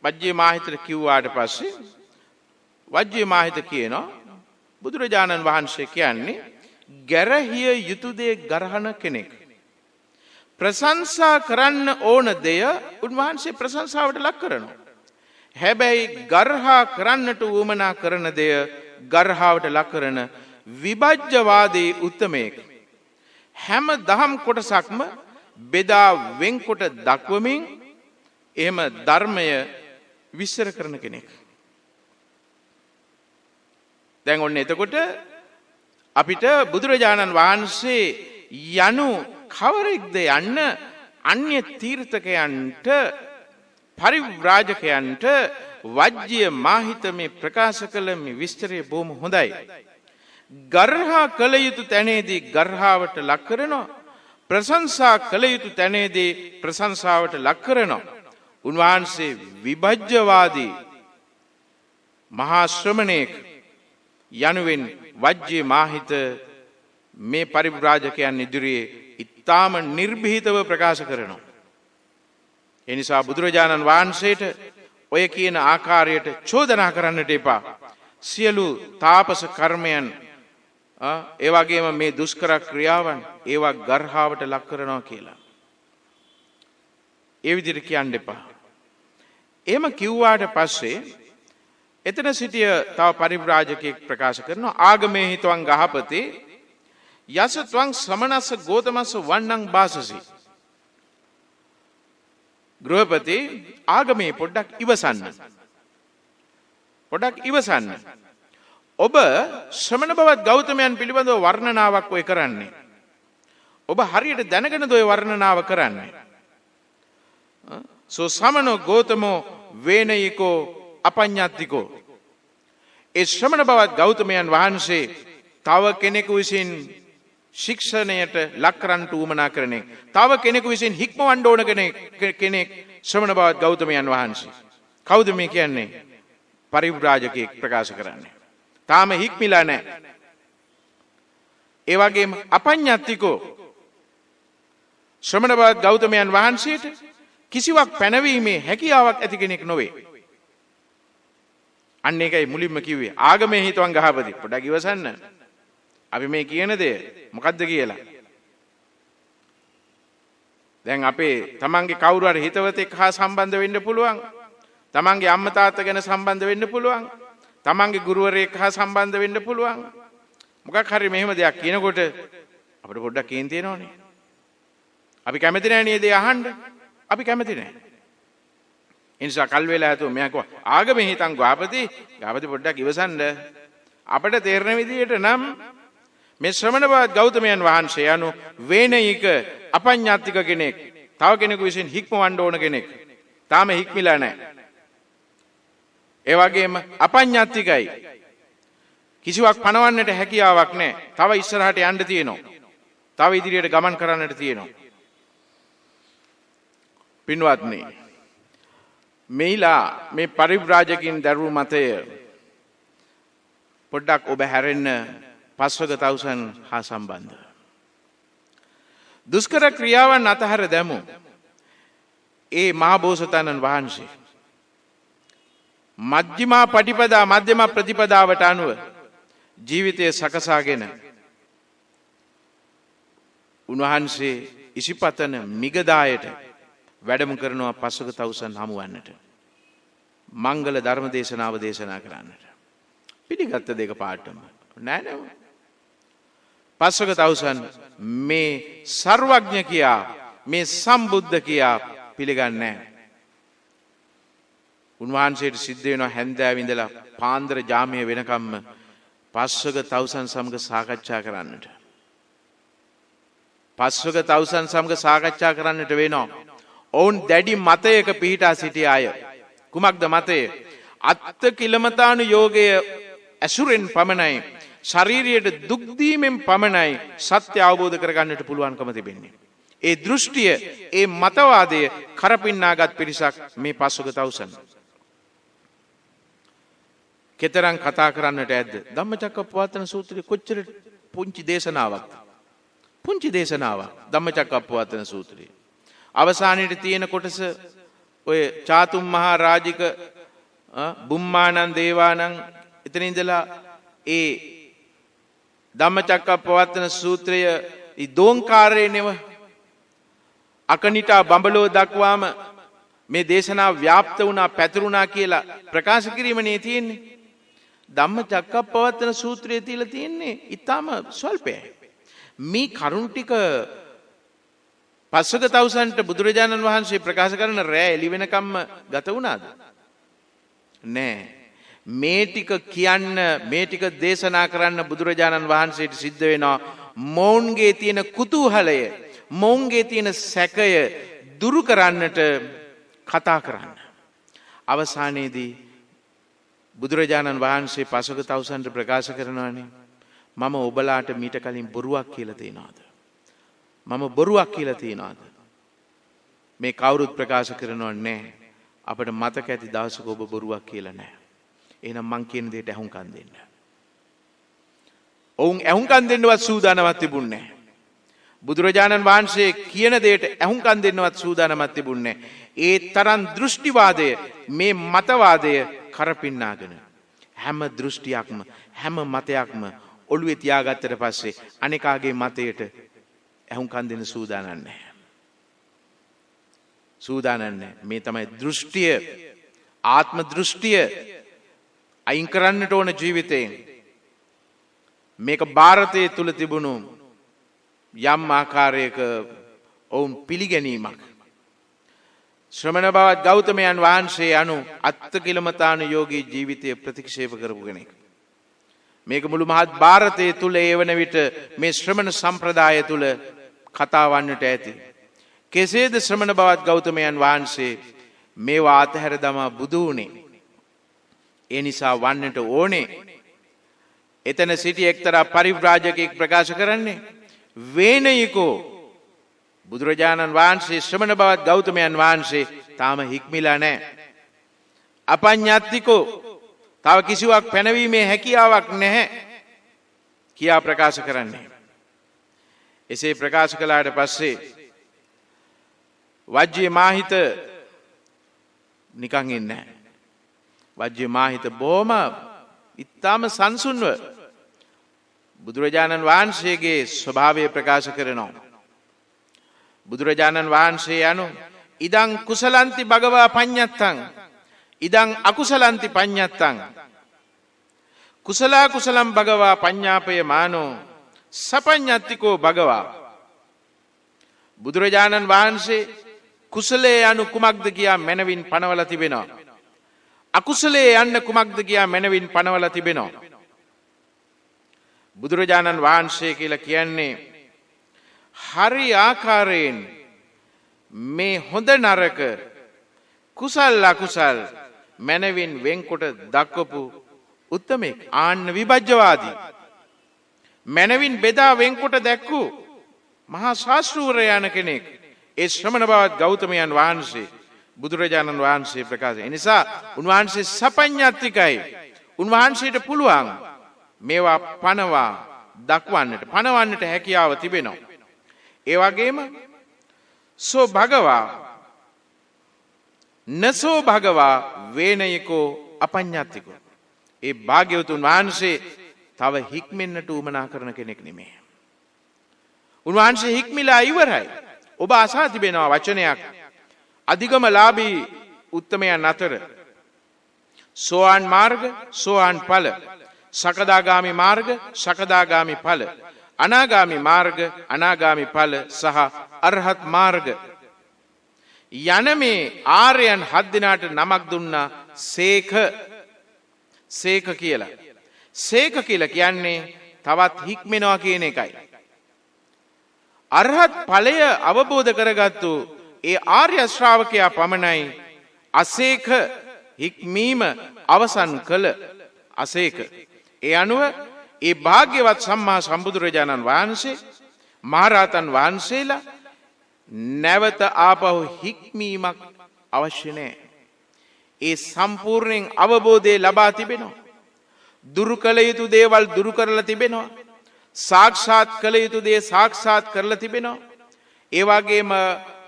වජ්ජිය මාහිතට කිව්වාට පස්සේ වජ්ජිය මාහිත කියනවා බුදුරජාණන් වහන්සේ කියන්නේ ගැරහිය යුතු දේ ගරහන කෙනෙක්. ප්‍රශංසා කරන්න ඕන දෙය උන්වහන්සේ ප්‍රශංසාවට ලක් කරනවා. හැබැයි ගර්හා කරන්නට උවමනා කරන දෙය ගර්හාවට ලක් කරන විභජ්‍යවාදී උත්තමයෙක්. හැම දහම් කොටසක්ම බෙදා වෙන්කොට දක්වමින් එහෙම ධර්මය විස්තර කරන කෙනෙක්. දැන් ඔන්න එතකොට අපිට බුදුරජාණන් වහන්සේ යනු කවරෙක්ද යන්න අන්‍ය තීර්ථකයන්ට පරිව්‍රාජකයන්ට වජ්ජිය මාහිත මේ ප්‍රකාශ කළ මේ විස්තරය බොහොම හොඳයි. ගර්හා කළ යුතු තැනේදී ගර්හාවට ලක් කරනවා. ප්‍රශංසා කළ යුතු තැනේදී ප්‍රශංසාවට ලක් කරනවා. උන්වහන්සේ විභජ්‍යවාදී මහා ශ්‍රමණේක යනුවෙන් වජ්ජිය මාහිත මේ පරිව්‍රාජකයන් ඉදිරියේ ඉතාම නිර්භීතව ප්‍රකාශ කරනවා. එනිසා බුදුරජාණන් වහන්සේට ඔය කියන ආකාරයට චෝදනා කරන්නට එපා. සියලු තාපස කර්මයන් ඒ වගේම මේ දුෂ්කර ක්‍රියාවන් ඒවා ගර්හාවට ලක් කරනවා කියලා. ඒ විදිහට කියන්න එපා. එහෙම කිව්වාට පස්සේ එතන සිටිය තව පරිව්‍රාජකයෙක් ප්‍රකාශ කරනවා ආගමේ හිතවන් ගහපති යස ත්වං සමනස්ස ගෝතමස්ස වන්නං බාසසි. ගෘහපති ආගමේ පොඩ්ඩක් ඉවසන්න. පොඩ්ඩක් ඉවසන්න. ඔබ ශ්‍රමණ බවත් ගෞතමයන් පිළිබඳව වර්ණනාවක් ඔය කරන්නේ. ඔබ හරියට දැනගෙනද ඔය වර්ණනාව කරන්නේ. සෝ සමනෝ ගෝතමෝ වේනයිකෝ අපඤ්ඤාත්තිකෝ. ඒ ශ්‍රමණ බවත් ගෞතමයන් වහන්සේ තව කෙනෙකු විසින් ශික්ෂණයට ලක් කරන්නට උවමනා කරන එක. තව කෙනෙකු විසින් හික්මවන්න ඕන කෙනෙක් ශ්‍රමණ බවත් ගෞතමයන් වහන්සේ. කවුද මේ කියන්නේ? පරිව්‍රාජකයෙක් ප්‍රකාශ කරන්නේ. තාම හික්මිලා නැහැ. ඒ වගේම අපඤ්ඤාත්තිකෝ ශ්‍රමණ බවත් ගෞතමයන් වහන්සේට කිසිවක් පැනවීමේ හැකියාවක් ඇති කෙනෙක් නොවේ. අන්න ඒකයි මුලින්ම කිව්වේ ආගමේ හිතවන් ගහපති. පොඩ්ඩක් ඉවසන්න. අපි මේ කියන දේ මොකද්ද කියලා. දැන් අපේ තමන්ගේ කවුරු හරි හිතවතෙක් හා සම්බන්ධ වෙන්න පුළුවන්. තමන්ගේ අම්මා තාත්තා ගැන සම්බන්ධ වෙන්න පුළුවන්. තමන්ගේ ගුරුවරයෙක් හා සම්බන්ධ වෙන්න පුළුවන්. මොකක් හරි මෙහෙම දෙයක් කියනකොට අපිට පොඩ්ඩක් කේන්ති එනවනේ. අපි කැමති නැහැ නේද අහන්න? අපි කැමති නැහැ. ඒ නිසා කල් වේලා හිතුව මෙයා කිව්වා ආගමේ හිතන් ගාපති පොඩ්ඩක් ඉවසන්න. අපිට තේරෙන විදිහට නම් මේ ශ්‍රමණ බවත් ගෞතමයන් වහන්සේ යනු වේනයික අපඤ්ඤාත්තික කෙනෙක්. තව කෙනෙකු විසින් හික්මවන්න ඕන කෙනෙක්. තාම හික්මිලා නැහැ. ඒ වගේම අපඤ්ඤාත්තිකයි. කිසිවක් පණවන්නට හැකියාවක් නැහැ. තව ඉස්සරහට යන්න තියෙනවා. තව ඉදිරියට ගමන් කරන්නට තියෙනවා. පින්වත්නි, මේලා මේ පරිව්‍රාජකින් දරුණු මතය පොඩ්ඩක් ඔබ හැරෙන්න පස්වග තවුසන් හා සම්බන්ධ. දුෂ්කර ක්‍රියාවන් අතහැර දැමු. ඒ මහා බෝසතාණන් වහන්සේ මජ්ක්‍ධිමා පටිපදා මධ්‍යම ප්‍රතිපදාවට අනුව ජීවිතය සකසාගෙන උන්වහන්සේ ඉසිපතන මිගදායට වැඩම කරනවා පස්වක තවුසන් හමුවන්නට. මංගල ධර්ම දේශනාව දේශනා කරන්නට. පිළිගත්ත දෙක පාටම නෑ. පස්වක තවුසන් මේ සර්වඥ කියා මේ සම්බුද්ධ කියා පිළිගන්නේ. උන්වහන්සේට සිද්ධ වෙනවා හැන්දෑව ඉඳලා පාන්දර ජාමය වෙනකම්ම පස්වක තවුසන් සමග සාකච්ඡා කරන්නට. පස්වක තවුසන් සමග සාකච්ඡා කරන්නට වෙනවා. ඔවුන් දැඩි මතයක පිහිටා සිටිය අය. කුමක්ද මතය? අත්ත කිලමතානු යෝගය ඇසුරෙන් පමණයි ශරීරයට දුක් දීමෙන් පමණයි සත්‍ය අවබෝධ කරගන්නට පුළුවන්කම තිබෙන්නේ. ඒ දෘෂ්ටිය, ඒ මතවාදය කරපින්නාගත් පිරිසක් මේ පස්වක තවුසන්. කෙතරම් කතා කරන්නට ඇද්ද? ධම්මචක්කප්පවත්තන සූත්‍රයේ කොච්චර පුංචි දේශනාවක්. පුංචි දේශනාවක් ධම්මචක්කප්පවත්තන සූත්‍රයේ. අවසානයේ තියෙන කොටස ඔය චාතුම් මහා රාජික බුම්මානන් දේවානන් එතන ඉඳලා ඒ ධම්මචක්කප්පවත්තන සූත්‍රය දෝංකාරයේ නෙව අකනිටා බඹලෝ දක්වාම මේ දේශනාව ව්‍යාප්ත වුණා පැතිරුණා කියලා ප්‍රකාශ කිරීමනේ තියෙන්නේ. ධම්මචක්කප්පවත්තන සූත්‍රයේ තියලා තියෙන්නේ ඊටම ස්වල්පයි. මේ කරුණ ටික පස්වක තවුසන්ට බුදුරජාණන් වහන්සේ ප්‍රකාශ කරන රෑ එළි වෙනකම්ම ගත වුණාද? නෑ. මේ ටික කියන්න, මේ ටික දේශනා කරන්න බුදුරජාණන් වහන්සේට සිද්ධ වෙනවා මොවුන්ගේ තියෙන කුතුහලය, මොවුන්ගේ තියෙන සැකය දුරු කරන්නට කතා කරන්න. අවසානයේදී බුදුරජාණන් වහන්සේ පස්වක තවුසන්ට ප්‍රකාශ කරනවානේ මම ඔබලාට මීට කලින් බොරුවක් කියලා තියෙනවාද? මම බොරුවක් කියලා තියෙනවාද? මේ කවුරුත් ප්‍රකාශ කරනවා නෑ. අපිට මතක ඇති දවසක ඔබ බොරුවක් කියලා නෑ. එහෙනම් මං කියන දෙයට ඇහුම්කන් දෙන්න. ඔවුන් ඇහුම්කන් දෙන්නවත් සූදානම්වත් තිබුණේ නෑ. බුදුරජාණන් වහන්සේ කියන දෙයට ඇහුම්කන් දෙන්නවත් සූදානම්වත් තිබුණේ නෑ. ඒ තරම් දෘෂ්ටිවාදය, මේ මතවාදය කරපින්නාගෙන හැම දෘෂ්ටියක්ම, හැම මතයක්ම ඔළුවේ තියාගත්තට පස්සේ අනිකාගේ මතයට ඇහුම්කන් දෙන්න සූදානම් නැහැ. සූදානම් නැහැ. මේ තමයි දෘෂ්ටිය, ආත්ම දෘෂ්ටිය අයින් කරන්නට ඕන ජීවිතයෙන්. මේක ಭಾರತයේ තුල තිබුණු යම් ආකාරයක ඔවුන් පිළිගැනීමක්. ශ්‍රමණ බවත් ගෞතමයන් වහන්සේ අනු අත්කිලමතාන යෝගී ජීවිතය ප්‍රතික්ෂේප කරපු කෙනෙක්. මේක මුළු මහත් ಭಾರತයේ තුල ඒ වන විට මේ ශ්‍රමණ සම්ප්‍රදාය තුල කතා වන්නට ඇති. කෙසේද ශ්‍රමණ බවත් ගෞතමයන් වහන්සේ මේවා අතහැර දමා බුදු වුණේ? ඒ නිසා වන්නට ඕනේ. එතන සිටි එක්තරා පරිව්‍රාජකෙක් ප්‍රකාශ කරන්නේ වේනයිකෝ බුදුරජාණන් වහන්සේ ශ්‍රමණ බවත් ගෞතමයන් වහන්සේ තාම හික්මිලා නැහැ. අපඤ්ඤාත්තිකෝ තව කිසිවක් පැනවීමේ හැකියාවක් නැහැ කියා ප්‍රකාශ කරන්නේ. එසේ ප්‍රකාශ කළාට පස්සේ වජ්ජේ මාහිත නිකන් ඉන්නේ නැහැ. වජ්ජේ මාහිත බොහොම ඊටාම සංසුන්ව බුදුරජාණන් වහන්සේගේ ස්වභාවය ප්‍රකාශ කරනවා. බුදුරජාණන් වහන්සේ යනු ඉදං කුසලන්ති භගවා පඤ්ඤත්තං ඉදං අකුසලන්ති පඤ්ඤත්තං කුසලා කුසලම් භගවා පඤ්ඤාපය මානෝ සපඤ්ඤත්තිකෝ භගවා. බුදුරජාණන් වහන්සේ කුසලයේ යනු කුමක්ද කියා මැනවින් පනවලා තිබෙනවා. අකුසලයේ යන්න කුමක්ද කියා මැනවින් පනවලා තිබෙනවා. බුදුරජාණන් වහන්සේ කියලා කියන්නේ හරි ආකාරයෙන් මේ හොඳ නරක කුසල් අකුසල් මැනවින් වෙන්කොට දක්වපු උත්තමෙක්. ආන්න විභජ්‍යවාදී මැනවින් බෙදා වෙන්කොට දැක්වූ මහා ශාස්ත්‍රූවරය යන කෙනෙක් ඒ ශ්‍රමණ බවත් ගෞතමයන් වහන්සේ බුදුරජාණන් වහන්සේ ප්‍රකාශ. ඒ නිසා උන්වහන්සේ සපඤ්ඤාත්තිකයි. උන්වහන්සේට පුළුවන් මේවා පනවා දක්වන්නට, පනවන්නට හැකියාව තිබෙනවා. ඒ වගේම සෝ භගවා නසෝ භගවා වේනයකෝ අපඤ්ඤාතිකෝ. ඒ භාග්‍යවතුන් වහන්සේ තව හික්මෙන්නට උවමනා කරන කෙනෙක් නෙමෙයි. උන්වහන්සේ හික්මිලා ඉවරයි. ඔබ අසා තිබෙනවා වචනයක් අධිගමලාභී උත්තමයන් අතර සෝවාන් මාර්ග සෝවාන් ඵල, සකදාගාමි මාර්ග සකදාගාමි ඵල, අනාගාමි මාර්ග අනාගාමි ඵල සහ අරහත් මාර්ග යන මේ ආර්යයන් 7 දෙනාට නමක් දුන්නා සේක. සේක කියලා. සේක කියලා කියන්නේ තවත් හික්මෙනවා කියන එකයි. අරහත් ඵලය අවබෝධ කරගත්තු ඒ ආර්ය ශ්‍රාවකයා පමණයි අසේක හික්මීම අවසන් කළ අසේක. ඒ අනුව ඒ භාග්‍යවත් සම්මා සම්බුදුරජාණන් වහන්සේ මහරහතන් වහන්සේලා නැවත ආපහු හික්මීමක් අවශ්‍ය නැහැ. ඒ සම්පූර්ණයෙන් අවබෝධය ලබා තිබෙනවා. දුරු කළ යුතු දේවල් දුරු කරලා තිබෙනවා. සාක්ෂාත් කළ යුතු දේ සාක්ෂාත් කරලා තිබෙනවා. ඒ වගේම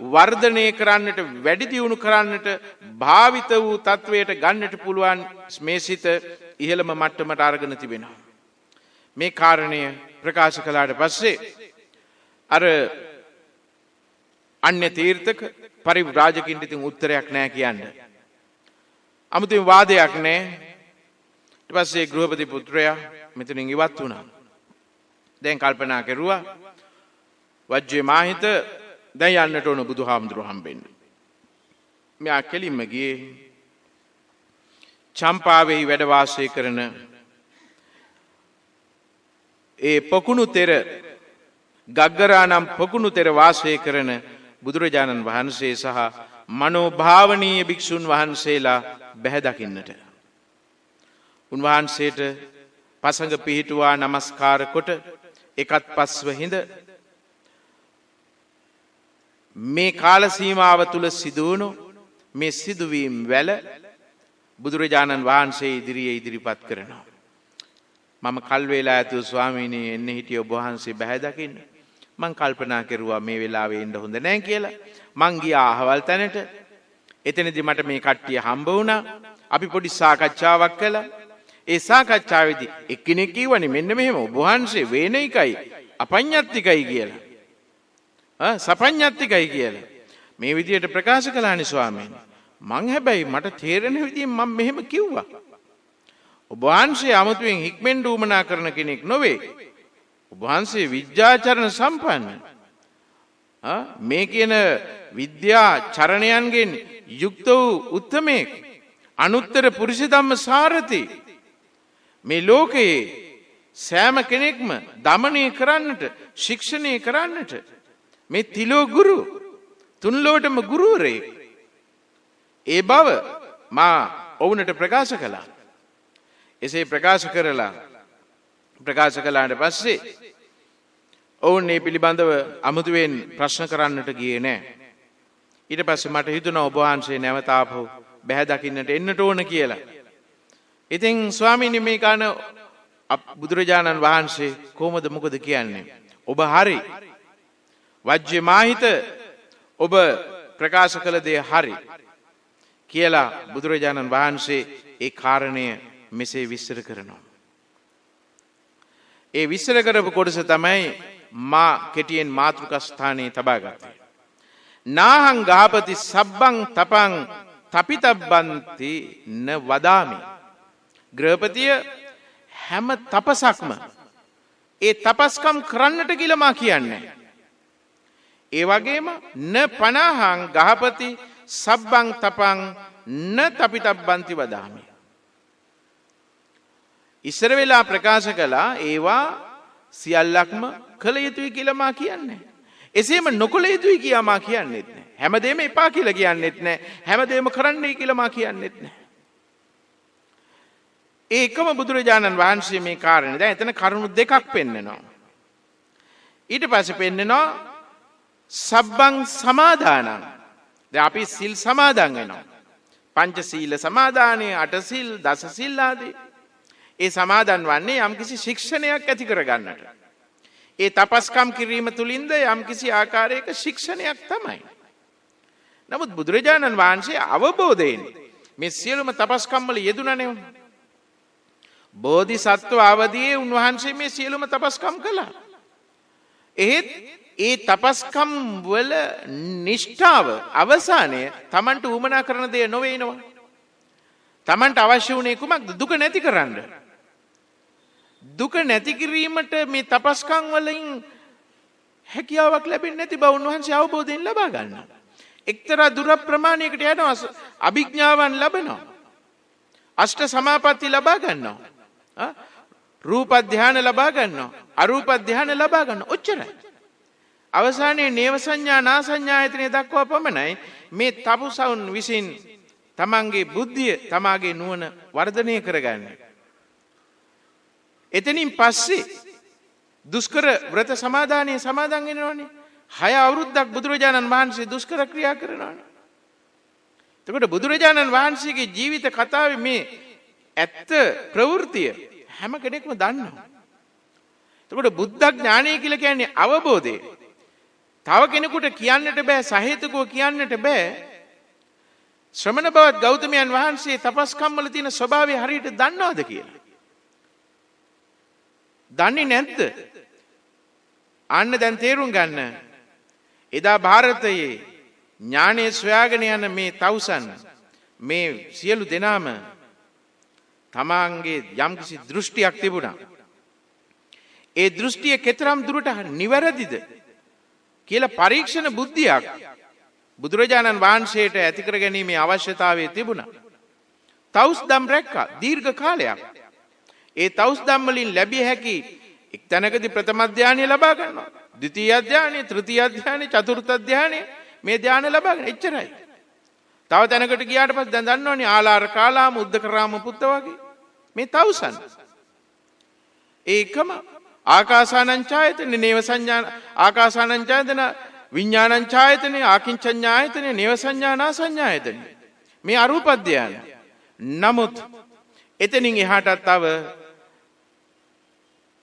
වර්ධනය කරන්නට වැඩි දියුණු කරන්නට භාවිත වූ තත්වයට ගන්නට පුළුවන් මේ සිත ඉහළම මට්ටමට අරගෙන තිබෙනවා. මේ කාරණය ප්‍රකාශ කළාට පස්සේ අර අන්‍ය තීර්ථක පරිව්‍රාජකින්ට ඉතින් උත්තරයක් නැහැ කියන්නේ. 아무තේ වාදයක් නැහැ. ඊට පස්සේ ගෘහපති පුත්‍රයා මෙතනින් ඉවත් වුණා. දැන් කල්පනා කරුවා වජ්ජේ මාහිත දැන් යන්නට ඕන බුදුහාමුදුරුවෝ හම්බෙන්න. මෙයා කෙලින්ම ගියේ චම්පාවෙහි වැඩ වාසය කරන ඒ පොකුණු තෙර ගග්ගරානම් පොකුණු තෙර වාසය කරන බුදුරජාණන් වහන්සේ සහ මනෝභාවනීය භික්ෂුන් වහන්සේලා බැහැ දකින්නට. උන්වහන්සේට පසඟ පිහිටුවා නමස්කාර කොට එකත් පස්ව හිඳ මේ කාල සීමාව තුල සිදුවුණු මේ සිදුවීම් වැල බුදුරජාණන් වහන්සේ ඉදිරියේ ඉදිරිපත් කරනවා. මම කල් වේලා ඇතුළු ස්වාමීනි එන්න හිටිය ඔබ වහන්සේ බැහැ දකින්න. මං කල්පනා කරුවා මේ වෙලාවේ ඉන්න හොඳ නැහැ කියලා. මං ගියා අහවල් තැනට. එතනදී මට මේ කට්ටිය හම්බ වුණා. අපි පොඩි සාකච්ඡාවක් කළා. ඒ සාකච්ඡාවේදී එක්කෙනෙක් කිව්වනේ මෙන්න මෙහෙම ඔබ වහන්සේ වේනිකයි අපඤ්ඤත්තිකයි කියලා. සපඤ්ඤත්තිකයි කියලා. මේ විදියට ප්‍රකාශ කළානේ ස්වාමීනි. මං හැබැයි මට තේරෙන විදිහෙන් මම මෙහෙම කිව්වා. ඔබ වහන්සේ 아무තුවෙන් හික්මෙන් උමනා කරන කෙනෙක් නොවේ. ඔබ වහන්සේ විද්‍යාචරණ සම්පන්න. මේ කියන විද්‍යා චරණයන්ගෙන් යුක්ත වූ උත්තමයෙක්. අනුත්තර පුරුෂ ධම්ම සාරති. මේ ලෝකයේ සෑම කෙනෙක්ම දමනය කරන්නට ශික්ෂණය කරන්නට මේ තිලෝ ගුරු තුන්ලොවටම ගුරුවරයෙක්. ඒ බව මා ඔවුන්ට ප්‍රකාශ කළා. එසේ ප්‍රකාශ කළාට පස්සේ ඔවුන් මේ පිළිබඳව අමුතුවෙන් ප්‍රශ්න කරන්නට ගියේ නැහැ. ඊට පස්සේ මට හිතුණා ඔබ වහන්සේ නැවත ආපහු බැහැ දකින්නට එන්නට ඕන කියලා. ඉතින් ස්වාමීනි මේ කාණ බුදුරජාණන් වහන්සේ කොහොමද මොකද කියන්නේ? ඔබ හරි. වජ්ජේ මාහිත ඔබ ප්‍රකාශ කළ දේ හරි කියලා බුදුරජාණන් වහන්සේ ඒ කාරණය මෙසේ විස්තර කරනවා. ඒ විස්තර කරපු කොටස තමයි මා කෙටියෙන් මාතෘකා ස්ථානයේ තබා ගත්තේ. නාහං ගහපති සබ්බං තපං තපිතබ්බන්ති න වදාමි. ගෘහපතිය හැම තපසක්ම ඒ තපස්කම් කරන්නට කියලා මා කියන්නේ. ඒ වගේම න පනහං ගහපති සබ්බං තපං න තපිතබ්බන්ති වදාමි. ඉස්සර වෙලා ප්‍රකාශ කළා ඒවා සියල්ලක්ම කළ යුතුයි කියලා මා කියන්නේ. එසේම නොකළ යුතුයි කියලා මා කියන්නේත් නැහැ. හැමදේම එපා කියලා කියන්නේත් නැහැ. හැමදේම කරන්නයි කියලා මා කියන්නේත් නැහැ. ඒකම බුදුරජාණන් වහන්සේ මේ කාරණේ දැන් එතන කරුණු දෙකක් පෙන්නනවා. ඊට පස්සේ පෙන්නනවා සබ්බං සමාදානං. දැන් අපි සිල් සමාදන් වෙනවා. පංච සීල සමාදානය, අට සිල්, දස සිල් ආදී. ඒ සමාදන් වන්නේ යම්කිසි ශික්ෂණයක් ඇති කර ගන්නට. ඒ තපස්කම් කිරීම තුළින්ද යම්කිසි ආකාරයක ශික්ෂණයක් තමයි. නමුත් බුදුරජාණන් වහන්සේ අවබෝධයෙන් මේ සියලුම තපස්කම් වල යෙදුණනේ. බෝධිසත්ව අවදියේ උන්වහන්සේ මේ සියලුම තපස්කම් කළා. එහෙත් ඒ තපස්කම් වල නිෂ්ඨාව අවසානයේ Tamanට උමනා කරන දේ නොවේනවා. Tamanට අවශ්‍ය වුණේ කුමක්ද? දුක නැති කරන්න. දුක නැති කිරීමට මේ තපස්කම් වලින් හැකියාවක් ලැබෙන්නේ නැති බව උන්වහන්සේ අවබෝධයෙන් ලබා ගන්නවා. එක්තරා දුර ප්‍රමාණයකට යනවා අභිඥාවන් ලැබෙනවා. අෂ්ට සමාපatti ලබා ගන්නවා. රූප ධානය ලබා ගන්නවා. අරූප ධානය ලබා ගන්නවා. ඔච්චරයි. අවසානයේ නේව සංඥා නා සංඥායතනෙ දක්වා පමණයි මේ තපුසවුන් විසින් තමන්ගේ බුද්ධිය තමාගේ නුවණ වර්ධනය කරගන්නේ. එතනින් පස්සේ දුෂ්කර ව්‍රත සමාදානයේ සමාදන් වෙනවනේ. 6 අවුරුද්දක් බුදුරජාණන් වහන්සේ දුෂ්කර ක්‍රියා කරනවානේ. එතකොට බුදුරජාණන් වහන්සේගේ ජීවිත කතාවේ මේ ඇත්ත ප්‍රවෘත්තිය හැම කෙනෙක්ම දන්නවා. එතකොට බුද්ධ ඥානය කියලා කියන්නේ අවබෝධය. තව කෙනෙකුට කියන්නට බෑ, සහේතුකව කියන්නට බෑ. ශ්‍රමණ බවත් ගෞතමයන් වහන්සේ තපස්කම් වල තියෙන ස්වභාවය හරියට දන්නවද කියලා? දන්නේ නැද්ද? අන්න දැන් තේරුම් ගන්න. එදා ಭಾರತයේ ඥානයේ සොයාගෙන යන මේ තවුසන් මේ සියලු දෙනාම තමාගේ යම්කිසි දෘෂ්ටියක් තිබුණා. ඒ දෘෂ්ටිය කෙතරම් දුරට නිවැරදිද කියලා පරීක්ෂණ බුද්ධියක් බුදුරජාණන් වහන්සේට ඇති කර ගැනීමේ අවශ්‍යතාවය තිබුණා. තවුස්දම් රැක්කා දීර්ඝ කාලයක්. ඒ තවුස්දම් වලින් ලැබිය හැකි එක් තැනකදී ප්‍රථම ධානය ලබා ගන්නවා. ද්විතීය ධානය, තෘතීය ධානය, චතුර්ථ ධානය මේ ධානය ලබා ගන්න. එච්චරයි. තව තැනකට ගියාට පස්සේ දැන් දන්නවනේ ආලාර කාලාම උද්දකරාම පුත්ත වගේ මේ තවුසන්. ඒකම ආකාසානං ඡායතන නේව සංඥා ආකාසානං ඡායතන විඥානං ඡායතන ආකින්චඤ්ඤායතන නේව සංඥානා සංඥායතන මේ අරූප ධානය. නමුත් එතනින් එහාටත් තව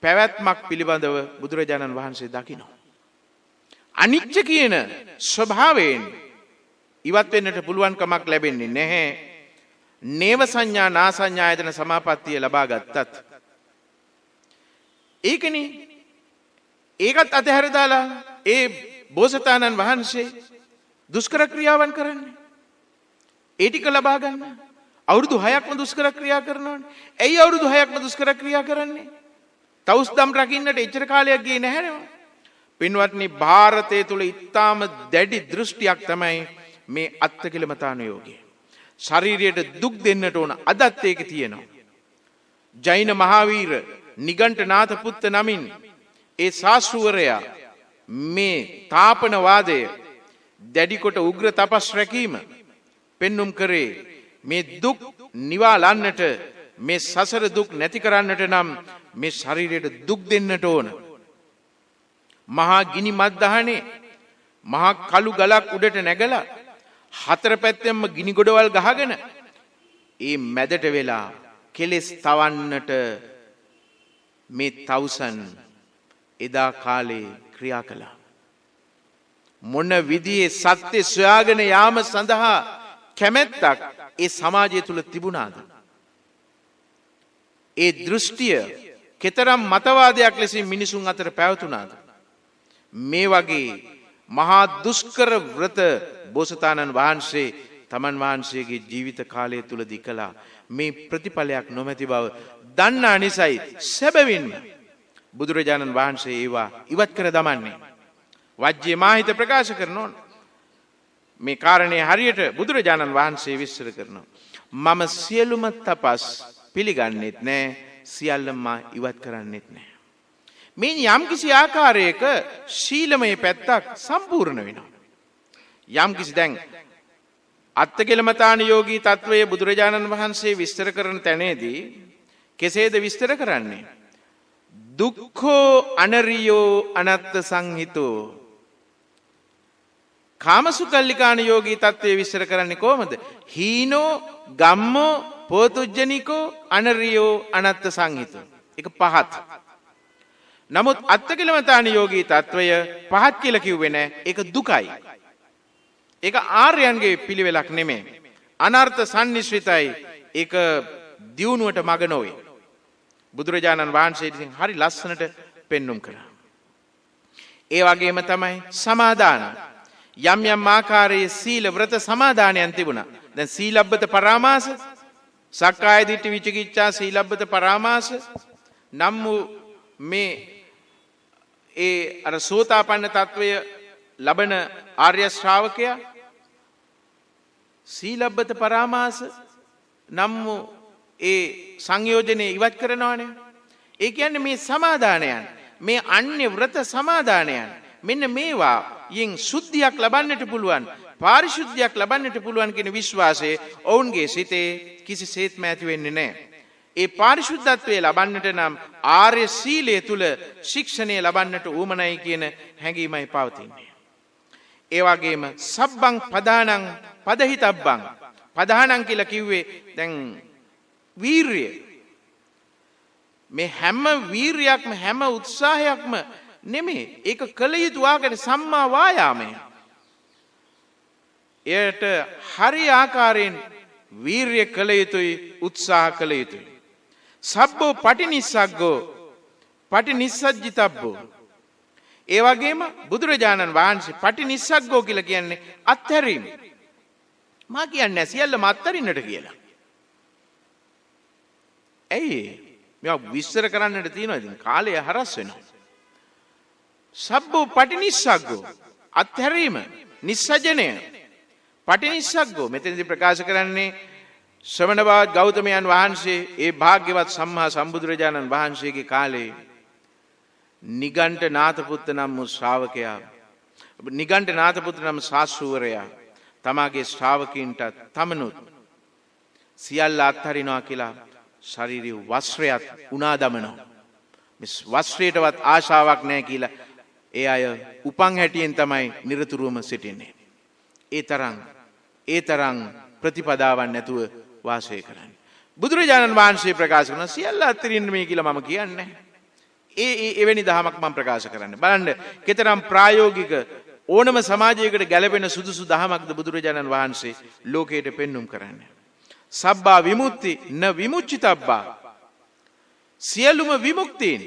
පැවැත්මක් පිළිබඳව බුදුරජාණන් වහන්සේ දකිනවා. අනිච්ච කියන ස්වභාවයෙන් ඉවත් වෙන්නට පුළුවන් කමක් ලැබෙන්නේ නැහැ. නේව සංඥා නා සංඥායතන සමාපත්තිය ලබා ගත්තත්. ඒකනේ ඒකත් අතහැර දාලා ඒ බෝසතාණන් වහන්සේ දුෂ්කර ක්‍රියාවන් කරන්නේ. ඒ ටික ලබා ගන්න. අවුරුදු 6ක්ම දුෂ්කර ක්‍රියා කරනවනේ. ඇයි අවුරුදු 6ක්ම දුෂ්කර ක්‍රියා කරන්නේ? තවුස්දම් රකින්නට එච්චර කාලයක් ගියේ නැහැ නේද? පින්වත්නි, ಭಾರತයේ තුල ඊටාම දැඩි දෘෂ්ටියක් තමයි මේ අත්තිකිලමතානුയോഗය. ශරීරයට දුක් දෙන්නට ඕන අදත් ඒක තියෙනවා. ජෛන මහාවීර නිගණ්ඨනාථ පුත්ත නමින් ඒ ශාස්ත්‍රවරයා මේ තාපන වාදය දැඩි කොට උග්‍ර තපස් රැකීම පෙන්눔 කරේ. මේ දුක් නිවාලන්නට, මේ සසර දුක් නැති කරන්නට නම් මේ ශරීරයට දුක් දෙන්නට ඕන. මහා ගිනි මද්දහනේ මහා කළු ගලක් උඩට නැගලා 4 පැත්තෙන්ම ගිනි ගොඩවල් ගහගෙන ඒ මැදට වෙලා කෙලෙස් තවන්නට මේ තවුසන් එදා කාලේ ක්‍රියා කළා. මොන විදිහේ සත්‍ය සොයාගෙන යාම සඳහා කැමැත්තක් ඒ සමාජය තුල තිබුණාද? ඒ දෘෂ්ටිය කෙතරම් මතවාදයක් ලෙසින් මිනිසුන් අතර පැවතුණාද? මේ වගේ මහා දුෂ්කර ව්‍රත බෝසතාණන් වහන්සේ තමන් වහන්සේගේ ජීවිත කාලය තුලදී කළා. මේ ප්‍රතිඵලයක් නොමැති බව දන්නා නිසායි සැබවින්ම බුදුරජාණන් වහන්සේ ඒවා ඉවත් කර දමන්නේ. වජ්ජේ මාහිත ප්‍රකාශ කරනවා. මේ කාරණේ හරියට බුදුරජාණන් වහන්සේ විස්තර කරනවා. මම සියලුම තපස් පිළිගන්නෙත් නෑ, සියල්ලම ඉවත් කරන්නෙත් නෑ. මේ යම්කිසි ආකාරයක ශීලමය පැත්තක් සම්පූර්ණ වෙනවා. යම්කිසි දැන් අත්තිකිලමතාන යෝගී තත්වයේ බුදුරජාණන් වහන්සේ විස්තර කරන තැනේදී කෙසේද විස්තර කරන්නේ? දුක්ඛෝ අනරියෝ අනත්ත සංහිතෝ. කාමසුකල්ලිකාන යෝගී තත්වයේ විස්තර කරන්නේ කොහොමද? හීනෝ ගම්මෝ පෝතුජ්ජනිකෝ අනරියෝ අනත්ත සංහිතෝ. ඒක පහත්. නමුත් අත්කිලමතාන යෝගී తত্ত্বය පහත් කියලා කිව්වේ නෑ. ඒක දුකයි. ඒක ආර්යයන්ගේ පිළිවෙලක් නෙමෙයි. අනර්ථ සම්නිශ්‍රිතයි. ඒක දියුණුවට මඟ නොවේ. බුදුරජාණන් වහන්සේ ඉතින් හරි ලස්සනට පෙන්눔 කළා. ඒ වගේම තමයි සමාදාන. යම් යම් ආකාරයේ සීල ව්‍රත සමාදානයන් තිබුණා. දැන් සීලබ්බත පරාමාස, සක්කාය දිට්ඨි විචිකිච්ඡා සීලබ්බත පරාමාස නම් වූ මේ ඒ අර සෝතාපන්න తত্ত্বය ලබන ආර්ය ශ්‍රාවකයා සීලබ්බත පරාමාස නම් වූ ඒ සංයෝජනේ ඉවත් කරනවානේ. ඒ කියන්නේ මේ සමාදානයන්, මේ අන්‍ය ව්‍රත සමාදානයන්, මෙන්න මේවා යෙන් සුද්ධියක් ලබන්නට පුළුවන්, පාරිශුද්ධියක් ලබන්නට පුළුවන් කියන විශ්වාසය ඔවුන්ගේ සිතේ කිසිසේත්ම ඇති වෙන්නේ නැහැ. ඒ පාරිශුද්ධත්වයේ ලබන්නට නම් ආර්ය සීලය තුල ශික්ෂණය ලබන්නට උවමනයි කියන හැඟීමයි පවතින්නේ. ඒ වගේම සබ්බං පදානං පදහිතබ්බං. පදානං කියලා කිව්වේ දැන් වීරිය. මේ හැම වීරියක්ම හැම උත්සාහයක්ම නෙමෙයි. ඒක කළ යුතු ආකාරය සම්මා වායාමය. එයට හරි ආකාරයෙන් වීරිය කළ යුතුයි, උත්සාහ කළ යුතුයි. සබ්බෝ පටිනිස්සග්ගෝ පටිනිස්සජ්ජිතබ්බෝ. ඒ වගේම බුදුරජාණන් වහන්සේ පටිනිස්සග්ගෝ කියලා කියන්නේ අත්හැරීම. මා කියන්නේ සියල්ලම අත්හරින්නට කියලා. ඇයි මේවා විස්තර කරන්නට තියෙනවා. ඉතින් කාලය හරස් වෙනවා. සබ්බෝ පටිනිස්සග්ගෝ අත්හැරීම, නිස්සජනය. පටිනිස්සග්ගෝ මෙතනදී ප්‍රකාශ කරන්නේ ශ්‍රමණ ගෞතමයන් වහන්සේ ඒ භාග්‍යවත් සම්මා සම්බුදුරජාණන් වහන්සේගේ කාලේ නිගණ්ඨ නාථපුත්ත නම් වූ ශ්‍රාවකයා, නිගණ්ඨ නාථපුත්ත නම් ශාස්ත්‍රූවරයා තමාගේ ශ්‍රාවකීන්ට තමනුත් සියල්ල අත්හරිනවා කියලා ශාරීරික වස්ත්‍රයත් උනා දමනවා. මේ වස්ත්‍රයටවත් ආශාවක් නැහැ කියලා ඒ අය උපන් හැටියෙන් තමයි නිරතුරුවම සිටින්නේ. ඒ තරම් ප්‍රතිපදාවක් නැතුව වාසය කරන්නේ. බුදුරජාණන් වහන්සේ ප්‍රකාශ කරන සියල්ල අත්හරින්න මේ කියලා මම කියන්නේ. එවැනි දහමක් මම ප්‍රකාශ කරන්නේ. බලන්න කතරම් ප්‍රායෝගික ඕනම සමාජයකට ගැලපෙන සුදුසු දහමක්ද බුදුරජාණන් වහන්සේ ලෝකයට පෙන්눔 කරන්නේ. සබ්බා විමුක්ති න විමුච්චිතබ්බා. සියලුම විමුක්තියෙන්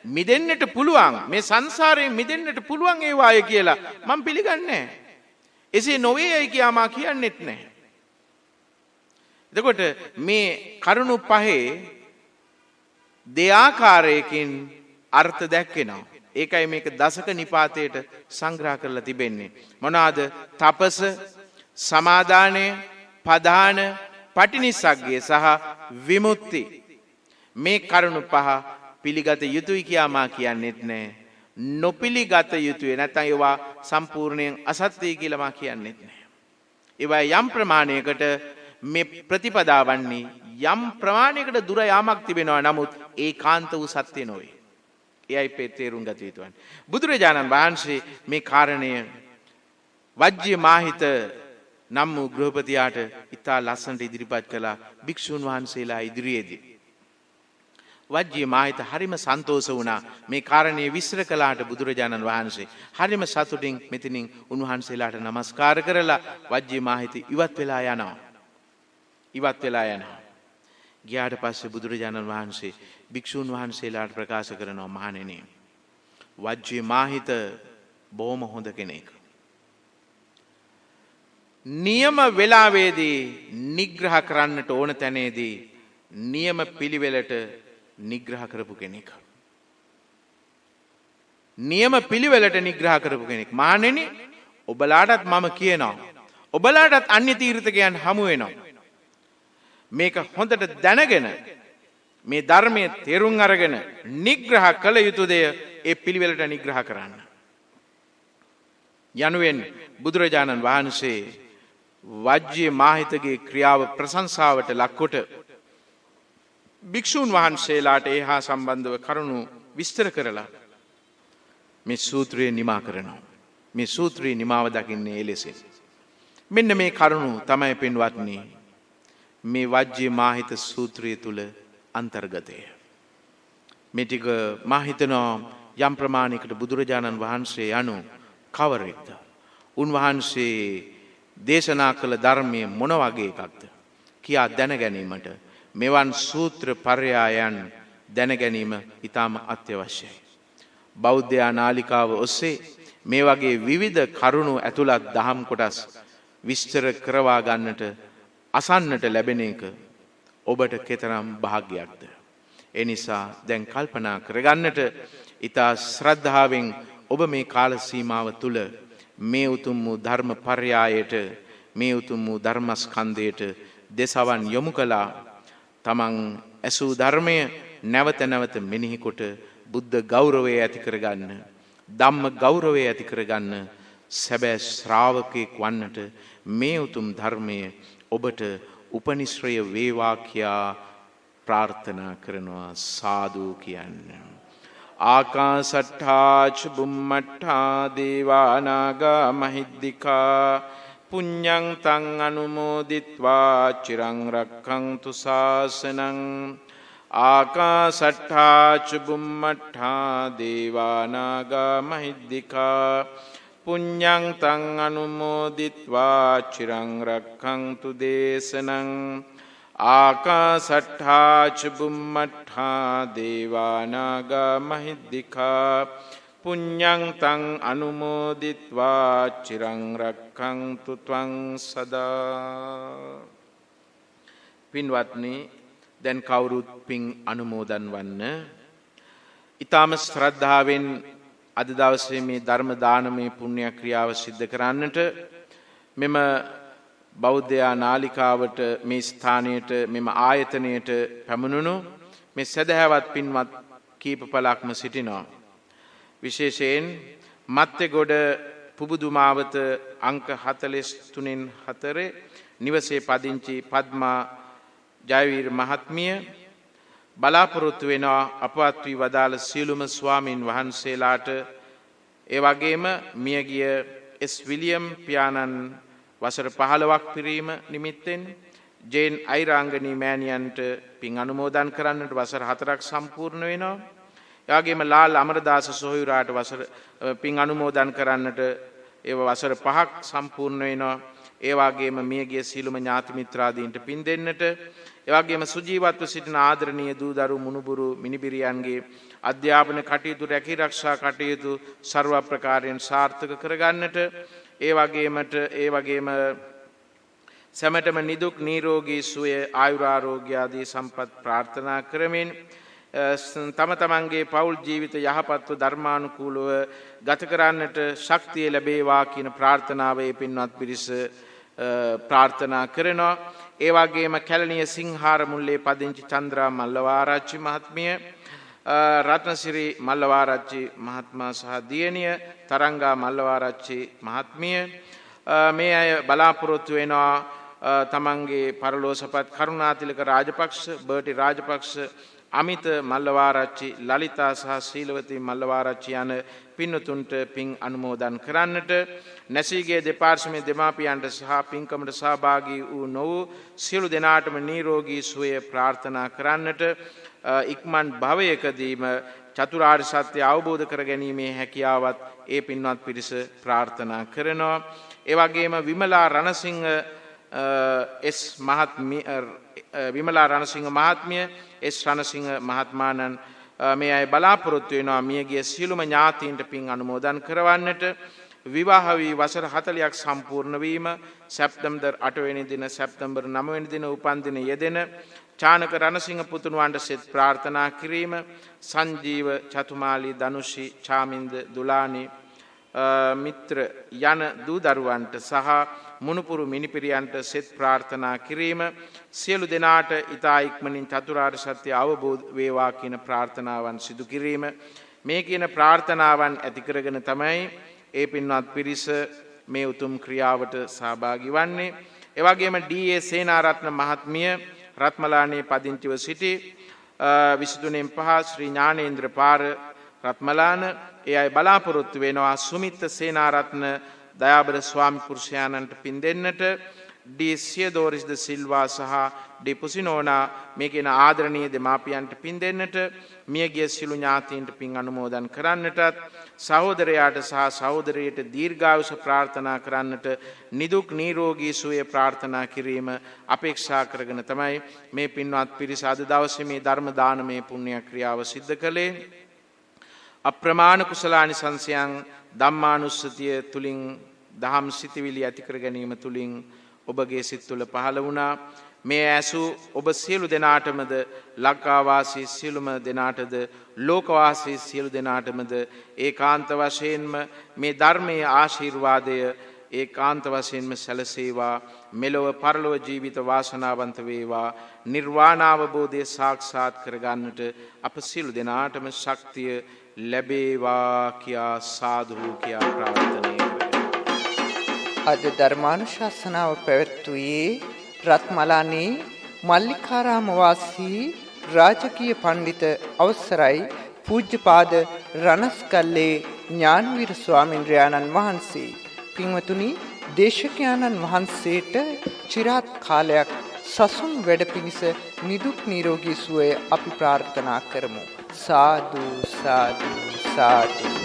මිදෙන්නට පුළුවන්, මේ සංසාරයෙන් මිදෙන්නට පුළුවන් ඒවාය කියලා මම පිළිගන්නේ. එසේ නොවේයි කියා මා කියන්නෙත් නැහැ. එතකොට මේ කරුණු පහේ දෙආකාරයකින් අර්ථ දැක්වෙනවා. ඒකයි මේක දසක නිපාතයට සංග්‍රහ කරලා තිබෙන්නේ. මොනවාද? තපස, සමාදානය, පදාන, පටිනිස්සග්ගය සහ විමුක්ති. මේ කරුණු පහ පිළිගත යුතුයි කියා මා කියන්නෙත් නැහැ. නොපිළිගත යුතුය නැත්නම් ඒවා සම්පූර්ණයෙන් අසත්‍යයි කියලා මා කියන්නෙත් නැහැ. ඒවා යම් ප්‍රමාණයකට මේ ප්‍රතිපදාවන්නේ යම් ප්‍රමාණයකට දුර යාමක් තිබෙනවා. නමුත් ඒකාන්ත වූ සත්‍ය නොවේ. එයයි තේරුම් ගත යුතුයි. බුදුරජාණන් වහන්සේ මේ කාරණය වජ්ජ්‍ය මාහිත නම් වූ ගෘහපතියාට ඉතා ලස්සනට ඉදිරිපත් කළා භික්ෂුන් වහන්සේලා ඉදිරියේදී. වජ්ජ්‍ය මාහිත හරිම සන්තෝෂ වුණා මේ කාරණේ විස්තර කළාට. බුදුරජාණන් වහන්සේ හරිම සතුටින් මෙතනින් උන්වහන්සේලාට নমස්කාර කරලා වජ්ජ්‍ය මාහිත ඉවත් වෙලා යනවා. ගියාට පස්සේ බුදුරජාණන් වහන්සේ භික්ෂුන් වහන්සේලාට ප්‍රකාශ කරනවා, මහණෙනි, වජ්ජ්‍ය මාහිත බොහොම හොඳ කෙනෙක්. නියම වේලාවේදී නිග්‍රහ කරන්නට ඕන තැනේදී නියම පිළිවෙලට නිග්‍රහ කරපු කෙනෙක්. නියම පිළිවෙලට නිග්‍රහ කරපු කෙනෙක්. මහණෙනි, ඔබලාටත් මම කියනවා, ඔබලාටත් අන්‍ය තීර්ථකයන් හමු වෙනවා. මේක හොඳට දැනගෙන මේ ධර්මයේ තේරුම් අරගෙන නිග්‍රහ කළ යුතු දෙය ඒ පිළිවෙලට නිග්‍රහ කරන්න. යනුවෙන් බුදුරජාණන් වහන්සේ වජ්ජ්‍ය මාහිතගේ ක්‍රියාව ප්‍රශංසාවට ලක්කොට භික්ෂූන් වහන්සේලාට ඒ හා සම්බන්ධව කරුණු විස්තර කරලා මේ සූත්‍රය නිමා කරනවා. මේ සූත්‍රයේ නිමාව දකින්නේ එලෙසින්. මෙන්න මේ කරුණු තමයි පින්වත්නි මේ වජ්ජ්‍ය මාහිත සූත්‍රය තුල අන්තර්ගතය. මේ ටික මා හිතනවා යම් ප්‍රමාණයකට බුදුරජාණන් වහන්සේ යනු කවරෙක්ද? උන්වහන්සේ දේශනා කළ ධර්මයේ මොන වගේ එකක්ද කියා දැන ගැනීමට මෙවන් සූත්‍ර පර්යායන් දැන ගැනීම ඉතාම අත්‍යවශ්‍යයි. බෞද්ධ නාලිකාව ඔස්සේ මේ වගේ විවිධ කරුණු ඇතුළත් දහම් කොටස් විස්තර කරවා ගන්නට අසන්නට ලැබෙන එක ඔබට කෙතරම් භාග්‍යයක්ද? ඒ නිසා දැන් කල්පනා කරගන්නට ඉතා ශ්‍රද්ධාවෙන් ඔබ මේ කාල සීමාව තුළ මේ උතුම් වූ ධර්ම පර්යායට මේ උතුම් වූ ධර්මස්කන්ධයට දෙසවන් යොමු කළා. තමන් ඇසූ ධර්මය නැවත නැවත මෙනෙහි කොට බුද්ධ ගෞරවය ඇති කරගන්න, ධම්ම ගෞරවය ඇති කරගන්න, සැබෑ ශ්‍රාවකෙක් වන්නට මේ උතුම් ධර්මය ඔබට උපනිශ්‍රය වේවා කියා ප්‍රාර්ථනා කරනවා. සාදු කියන්න. ආකාසට්ඨා ච බුම්මට්ඨා දේවානාගා මහිද්దికා පුඤ්ඤං තං අනුමෝදිත්වා චිරං රක්ඛන්තු ශාසනං. ආකාසට්ඨා ච බුම්මට්ඨා දේවානාගා මහිද්దికා පුඤ්ඤං තං අනුමෝදිත්වා චිරං රක්ඛන්තු දේශනං. ආකාසට්ඨා ච බුම්මට්ඨා දේවානාගා මහිද්దికා පුඤ්ඤං තං අනුමෝදිත්වා චිරං රක්ඛන්තු ත්වං සදා. පින්වත්නි, දැන් කවුරුත් පින් අනුමෝදන් වන්න. ඊටම ශ්‍රද්ධාවෙන් අද දවසේ මේ ධර්ම දානමය පුණ්‍ය ක්‍රියාව සිද්ධ කරන්නට මෙම බෞද්ධ නාලිකාවට මේ ස්ථානයට මෙම ආයතනයට පැමුණුණු මේ සදහැවත් පින්වත් කීප පළක්ම සිටිනවා. විශේෂයෙන් මත්තේගොඩ පුබුදු මාවත අංක 43/4 නිවසේ පදිංචි පද්මා ජයවීර මහත්මිය බලාපොරොත්තු වෙනවා අපවත් වී වදාළ සියලුම ස්වාමින් වහන්සේලාට, ඒ වගේම මියගිය එස් විලියම් පියාණන් වසර 15ක් පිරීම නිමිත්තෙන් ජේන් අයිරාංගනී මෑණියන්ට පින් අනුමෝදන් කරන්නට වසර 4ක් සම්පූර්ණ වෙනවා. ඒ වගේම ලාල් අමරදාස සොහොයුරාට වසර පින් අනුමෝදන් කරන්නට ඒව වසර 5ක් සම්පූර්ණ වෙනවා. ඒ වගේම මියගිය සීලම ඥාති මිත්‍රාදීන්ට පින් දෙන්නට, ඒ වගේම සුජීවත්ව සිටින ආදරණීය දූ දරු මුණුබුරු මිනිබිරියන්ගේ අධ්‍යාපන කටයුතු රැකී ආරක්ෂා කටයුතු ਸਰව ප්‍රකාරයෙන් සාර්ථක කරගන්නට, ඒ වගේම සැමටම නිදුක් නිරෝගී සුවය ආයුරාරෝග්‍ය ආදී සම්පත් ප්‍රාර්ථනා කරමින් තම තමන්ගේ පෞල් ජීවිත යහපත්ව ධර්මානුකූලව ගත කරන්නට ශක්තිය ලැබේවා කියන ප්‍රාර්ථනාව ඒ පින්වත් පිරිස ප්‍රාර්ථනා කරනවා. ඒ වගේම කැලණිය සිංහාර මුල්ලේ පදිංචි චන්ද්‍රා මල්ලවාරච්චි මහත්මිය, රත්නසිරි මල්ලවාරච්චි මහත්මයා සහ දියණිය තරංගා මල්ලවාරච්චි මහත්මිය මේ අය බලාපොරොත්තු වෙනවා තමන්ගේ පරලෝසපත් කරුණාතිලක රාජපක්ෂ, බර්ටි රාජපක්ෂ, අමිත මල්ලවාරච්චි, ලලිතා සහ සීලවතී මල්ලවාරච්චි යන පින්වතුන්ට පින් අනුමෝදන් කරන්නට, නැසීගේ දෙපාර්ශ්වයේ දෙමාපියන්ට සහ පින්කමට සහභාගී වූ නොවූ සියලු දෙනාටම නිරෝගී සුවය ප්‍රාර්ථනා කරන්නට, ඉක්මන් භවයකදීම චතුරාර්ය සත්‍ය අවබෝධ කර ගැනීමේ හැකියාවත් ඒ පින්වත් පිරිස ප්‍රාර්ථනා කරනවා. ඒ වගේම විමලා රණසිංහ මහත්මිය, එස් රණසිංහ මහත්මාණන් මේ අය බලාපොරොත්තු වෙනවා මියගිය සියලුම ඥාතීන්ට පින් අනුමෝදන් කරවන්නට. විවාහ වී වසර 40ක් සම්පූර්ණ වීම, සැප්තැම්බර් 8 වෙනි දින සැප්තැම්බර් 9 වෙනි දින උපන් දින යෙදෙන චානක රණසිංහ පුතුණුවන්ට සෙත් ප්‍රාර්ථනා කිරීම, සංජීව, චතුමාලි, ධනුෂි, චාමින්ද, දුලානි, මිත්‍ර යන දූ දරුවන්ට සහ මුණුපුරු මිනිපිරියන්ට සෙත් ප්‍රාර්ථනා කිරීම, සියලු දෙනාට ඊතා ඉක්මනින් චතුරාර්ය සත්‍ය අවබෝධ වේවා කියන ප්‍රාර්ථනාවන් සිදු කිරීම. මේ කියන ප්‍රාර්ථනාවන් ඇති කරගෙන තමයි ඒ පින්වත් පිරිස මේ උතුම් ක්‍රියාවට සහභාගී වන්නේ. ඒ වගේම ඩී.ඒ. සේනාරත්න මහත්මිය රත්මලානේ පදිංචිව සිටි 23/5 ශ්‍රී ඥානේන්ද්‍ර පාර රත්මලාන ඒ අය බලාපොරොත්තු වෙනවා සුමිත් සේනාරත්න දයාබර ස්වාමි පුරුෂයාණන්ට පින් දෙන්නට. डी සියදෝරිස් ද සිල්වා සහ डी පුසිනෝනා මේ කියන ආදරණීය දෙමාපියන්ට පින් දෙන්නට මියගිය සිළු ඥාතීන්ට පින් අනුමෝදන් කරන්නටත් සහෝදරයාට සහ සහෝදරියට දීර්ඝායුෂ ප්‍රාර්ථනා කරන්නට නිදුක් නිරෝගී සුවය ප්‍රාර්ථනා කිරීම අපේක්ෂා කරගෙන තමයි මේ පින්වත් පිරිස අද දවසේ මේ ධර්ම දානමය පුණ්‍ය ක්‍රියාව සිද්ධ කළේ. අප්‍රමාණ කුසලානිසංසයන් ධම්මානුස්සතිය තුලින් දහම් සිතවිලි ඇති කර ගැනීම තුලින් ඔබගේ සිත් තුළ පහළ වුණා. මේ ඇසු ඔබ සියලු දෙනාටමද ලංකාවාසී සියලුම දෙනාටද ලෝකවාසී සියලු දෙනාටමද ඒකාන්ත වශයෙන්ම මේ ධර්මයේ ආශිර්වාදය ඒකාන්ත වශයෙන්ම සැලසේවා. මෙලොව පරලොව ජීවිත වාසනාවන්ත වේවා. නිර්වාණ අවබෝධය සාක්ෂාත් කරගන්නට අප සියලු දෙනාටම ශක්තිය ලැබේවා කියා සාදු කියා ප්‍රාර්ථනා අද ධර්මානුශාසනාව පැවැත්වුවේ රත්මලානේ මල්ලිකාරාම වාසී රාජකීය පඬිත අවසරයි පූජ්‍යපාද රණස්කල්ලේ ඥානවීර ස්වාමින්ද්‍රයාණන් වහන්සේ. පින්වතුනි, දේශකයාණන් වහන්සේට চিරාත් කාලයක් සසුන් වැඩ පිණිස නිදුක් නිරෝගී සුවය අපි ප්‍රාර්ථනා කරමු. සාදු සාදු සාදු.